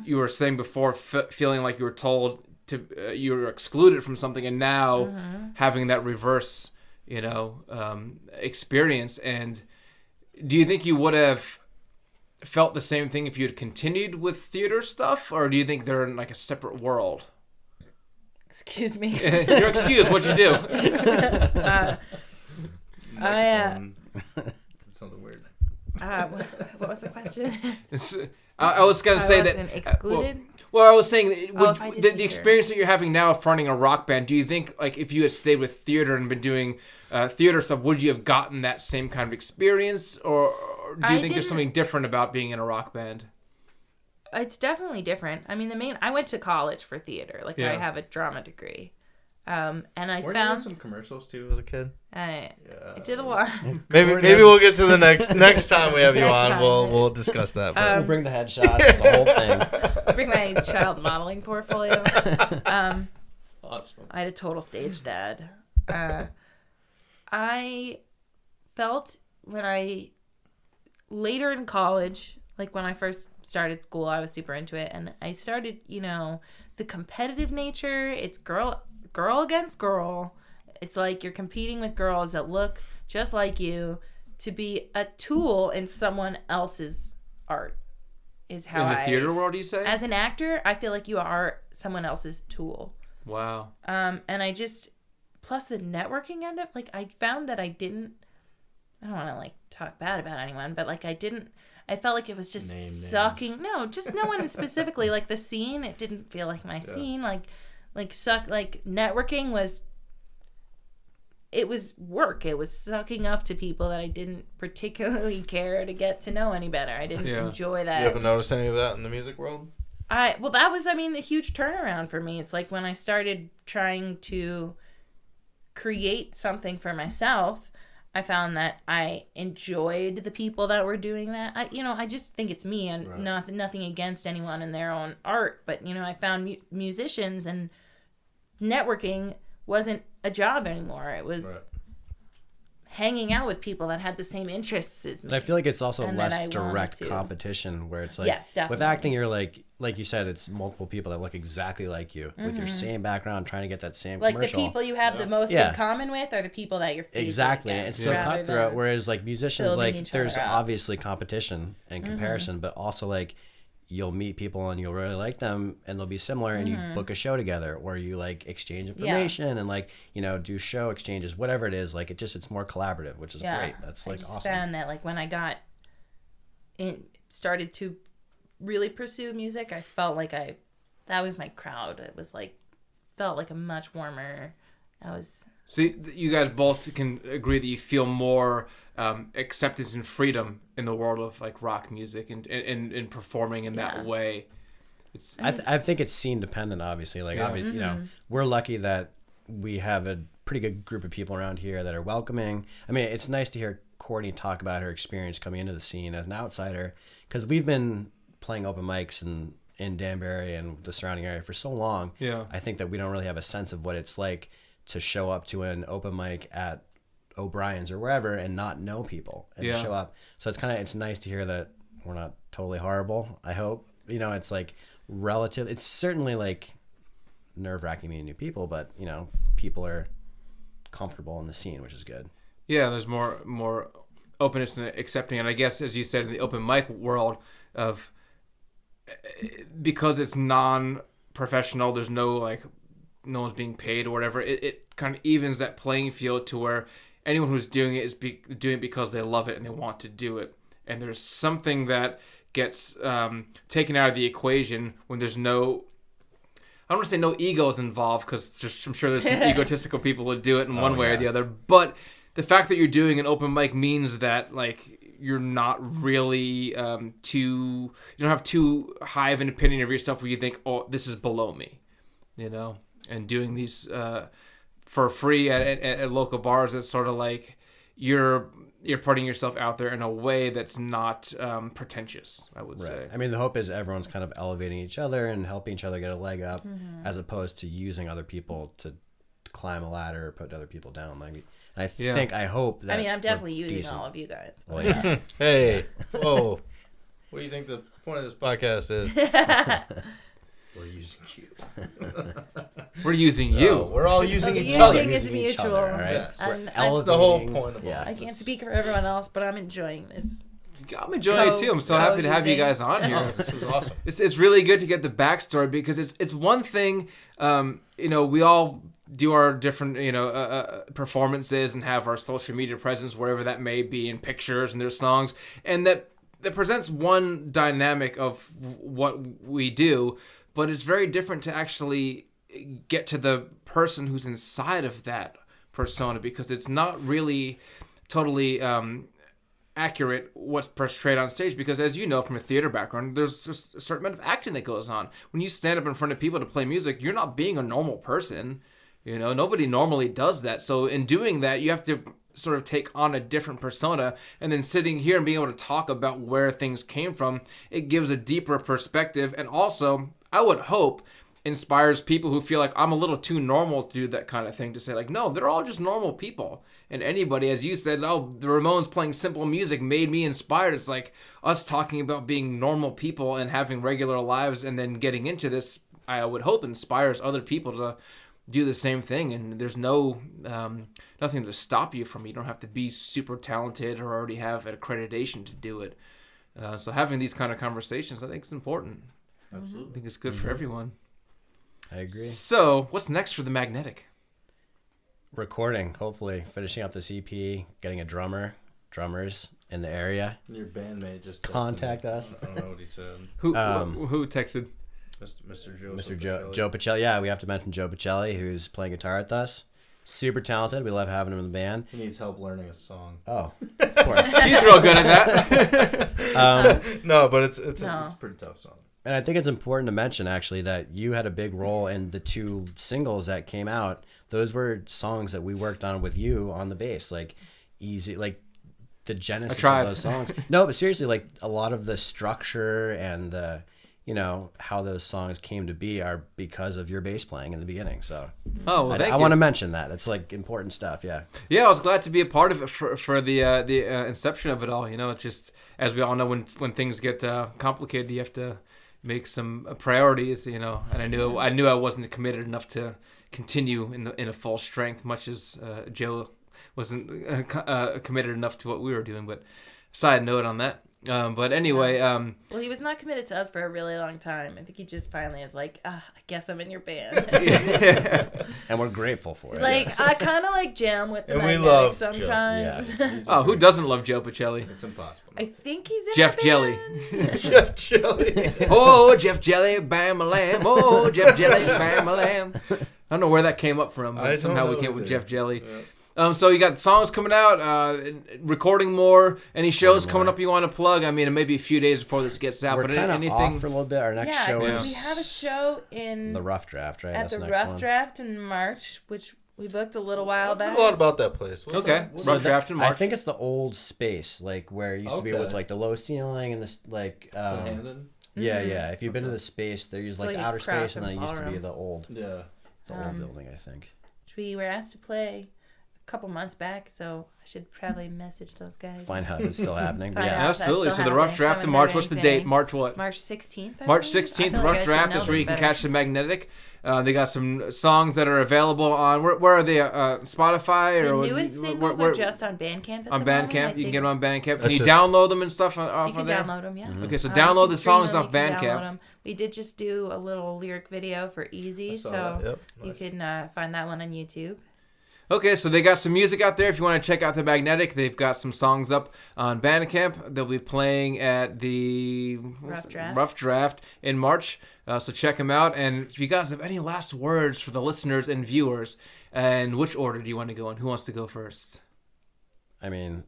you were saying before, feeling like you were told to you were excluded from something, and now having that reverse, experience. And do you think you would have felt the same thing if you had continued with theater stuff, or do you think they're in like a separate world? excuse me. You're excused. What you do? That's something weird. What was the question? I was gonna say that excluded. Well, I was saying if I did the theater. experience that you're having now of fronting a rock band. Do you think like if you had stayed with theater and been doing theater stuff, would you have gotten that same kind of experience, or do you think there's something different about being in a rock band? It's definitely different. I mean, I went to college for theater. Like, Yeah. I have a drama degree. And I Weren't you in found some commercials too as a kid? I did a lot. Maybe we'll get to the next time we have you Next on. time. We'll discuss that. But We'll bring the headshots. It's a whole thing. Bring my child modeling portfolio. awesome. I had a total stage dad. I felt later in college, like when I first started school, I was super into it, and I started, the competitive nature. It's girl against girl. It's like you're competing with girls that look just like you to be a tool in someone else's art. Is how in the theater world, you say? As an actor, I feel like you are someone else's tool. Wow. And I just, plus the networking end of, like, I found that I don't want to, like, talk bad about anyone, but, like, I felt like it was just sucking. Names. No, just no one specifically. Like, the scene, it didn't feel like my scene. Like networking was, it was work. It was sucking up to people that I didn't particularly care to get to know any better. I didn't enjoy that. You haven't noticed any of that in the music world? That was, a huge turnaround for me. It's like when I started trying to create something for myself, I found that I enjoyed the people that were doing that. I just think it's me, and nothing against anyone in their own art. But, I found musicians, and networking wasn't a job anymore. It was hanging out with people that had the same interests as me. And I feel like it's also and less direct competition, where it's like, yes, definitely. With acting, you're like you said, it's multiple people that look exactly like you with your same background, trying to get that same like commercial. The people you have the most in common with are the people that you're facing exactly. against, It's so cutthroat. Whereas like musicians, like there's other up. obviously competition and comparison, but also like you'll meet people and you'll really like them and they'll be similar, and you book a show together, or you like exchange information and like do show exchanges, whatever it is. Like it's more collaborative, which is great. That's like awesome. I found that like when I started to really pursue music, I felt like that was my crowd. It was like felt like a much warmer. So you guys both can agree that you feel more acceptance and freedom in the world of like rock music and performing in that way. I think it's scene dependent, obviously. Like, you know, we're lucky that we have a pretty good group of people around here that are welcoming. I mean, it's nice to hear Courtney talk about her experience coming into the scene as an outsider, because we've been playing open mics in Danbury and the surrounding area for so long. Yeah. I think that we don't really have a sense of what it's like to show up to an open mic at O'Brien's or wherever and not know people and show up. So it's nice to hear that we're not totally horrible, I hope. You know, it's like relative. It's certainly like nerve-wracking meeting new people, but, you know, people are comfortable in the scene, which is good. Yeah, there's more openness and accepting. And I guess, as you said, in the open mic world, because it's non-professional, there's no one's being paid or whatever. It kind of evens that playing field to where anyone who's doing it is doing it because they love it and they want to do it. And there's something that gets taken out of the equation when there's no, I don't want to say no egos involved, because I'm sure there's some egotistical people who do it in one way or the other. But the fact that you're doing an open mic means that like you're not really you don't have too high of an opinion of yourself where you think, oh, this is below me, you know. And doing these for free at local bars, it's sort of like you're putting yourself out there in a way that's not pretentious, I would say. I mean, the hope is everyone's kind of elevating each other and helping each other get a leg up, as opposed to using other people to climb a ladder or put other people down. Like, and I hope that. I mean, I'm definitely using all of you guys. Well, yeah. Hey, whoa. What do you think the point of this podcast is? We're using you. We're using you. No, we're all using each using other. is mutual. Other, right? Yes. And That's the whole point of I can't speak for everyone else, but I'm enjoying this. I'm enjoying it too. I'm so happy to have you guys on here. Oh, this was awesome. It's really good to get the backstory, because it's one thing, you know, we all do our different, you know, performances and have our social media presence, wherever that may be, in pictures and their songs, and that presents one dynamic of what we do. But it's very different to actually get to the person who's inside of that persona, because it's not really totally accurate what's portrayed on stage. Because as you know from a theater background, there's just a certain amount of acting that goes on. When you stand up in front of people to play music, you're not being a normal person. You know, nobody normally does that. So in doing that, you have to sort of take on a different persona, and then sitting here and being able to talk about where things came from, it gives a deeper perspective, and also, I would hope, inspires people who feel like I'm a little too normal to do that kind of thing, to say like, no, they're all just normal people. And anybody, as you said, oh, the Ramones playing simple music made me inspired. It's like us talking about being normal people and having regular lives, and then getting into this, I would hope, inspires other people to do the same thing. And there's no nothing to stop you from it. You don't have to be super talented or already have an accreditation to do it. So having these kind of conversations, I think, is important. Absolutely. I think it's good for everyone. I agree. So what's next for the Magnetic? Recording, hopefully finishing up this EP, getting a drummers in the area. Your bandmate just contact us. I don't know what he said. Who texted? Mr. Joe Pacelli. Yeah, we have to mention Joe Pacelli, who's playing guitar with us. Super talented. We love having him in the band. He needs help learning a song. Oh, of course. He's real good at that. No, but it's a pretty tough song. And I think it's important to mention, actually, that you had a big role in the 2 singles that came out. Those were songs that we worked on with you on the bass, like easy, like the genesis of those songs. No, but seriously, like a lot of the structure and the, you know, how those songs came to be are because of your bass playing in the beginning. So, I want to mention that. It's like important stuff. Yeah. Yeah, I was glad to be a part of it for the inception of it all. You know, it's just, as we all know, when things get complicated, you have to make some priorities. You know, and I knew I wasn't committed enough to continue in a full strength, much as Joe wasn't committed enough to what we were doing. But side note on that. But anyway, well, he was not committed to us for a really long time. I think he just finally is like, I guess I'm in your band. And we're grateful for it. Like, yes. I kind of like jam with the Magnetic, we love sometimes. Yeah. Oh, who doesn't love Joe Pacelli? It's impossible. I think he's in Jeff the Jelly. band. Jeff Jelly. Oh, Jeff Jelly, bam a lamb. Oh, Jeff Jelly, bam a lamb. I don't know where that came up from, but somehow we came up with Jeff Jelly. Yeah. So you got songs coming out, recording more. Any shows coming up you want to plug? I mean, it may be a few days before this gets out, but anything off for a little bit. Our next show is we have a show in the Rough Draft, right? At the Rough Draft in March, which we booked a little while back. A lot about that place. Rough Draft in March. I think it's the old space, like where it used to be with like the low ceiling and this like. Yeah. If you've been to the space, there's like outer space, and then it used to be the old. Yeah. The old building, I think. Which we were asked to play a couple months back, so I should probably message those guys. Find out if it's still happening. Absolutely. So the Rough Draft in March. What's the date? March what? March 16th. March 16th. The Rough Draft is where you can catch the Magnetic. They got some songs that are available on where are they? Spotify or the newest singles are just on Bandcamp. On Bandcamp, you can get them on Bandcamp. Can you download them and stuff off of there? You can download them, yeah. Mm-hmm. Okay, so download the songs off Bandcamp. We did just do a little lyric video for Easy, so you can find that one on YouTube. Okay, so they got some music out there. If you want to check out the Magnetic, they've got some songs up on Bandcamp. They'll be playing at the Rough Draft in March. So check them out. And if you guys have any last words for the listeners and viewers, and which order do you want to go in? Who wants to go first? I mean,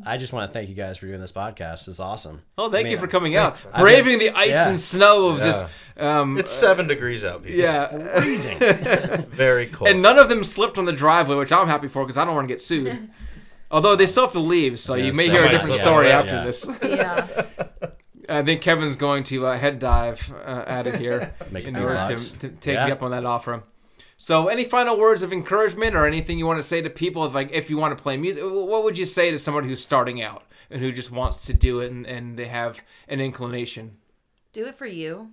I just want to thank you guys for doing this podcast. It's awesome. Oh, thank you for coming out. Braving the ice and snow of this. It's 7 degrees out, people. Yeah. It's freezing. It's very cold. And none of them slipped on the driveway, which I'm happy for because I don't want to get sued. Although they still have to leave, so you may hear a different story after this. Yeah. I think Kevin's going to head dive out of here in order to take me up on that offer. So any final words of encouragement or anything you want to say to people, like if you want to play music, what would you say to someone who's starting out and who just wants to do it and they have an inclination? Do it for you.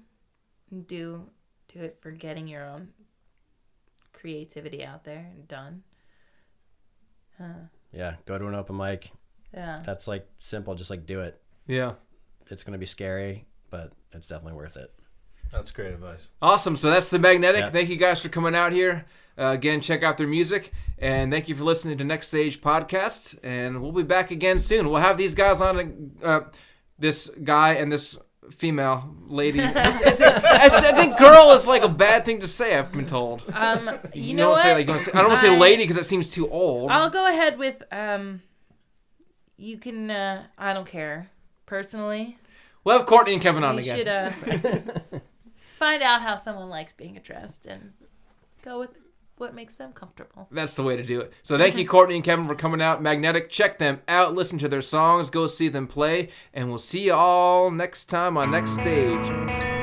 Do it for getting your own creativity out there and done. Yeah, go to an open mic. Yeah. That's like simple, just like do it. Yeah. It's going to be scary, but it's definitely worth it. That's great advice. Awesome. So that's the Magnetic. Yeah. Thank you guys for coming out here. Again, check out their music. And thank you for listening to Next Stage Podcast. And we'll be back again soon. We'll have these guys on, this guy and this female lady. I think girl is like a bad thing to say, I've been told. You know what? I don't want to say lady because that seems too old. I'll go ahead with, you can, I don't care. Personally. We'll have Courtney and Kevin on again. You should find out how someone likes being addressed and go with what makes them comfortable. That's the way to do it. So thank you, Courtney and Kevin, for coming out. Magnetic, check them out. Listen to their songs. Go see them play. And we'll see you all next time on Next Stage.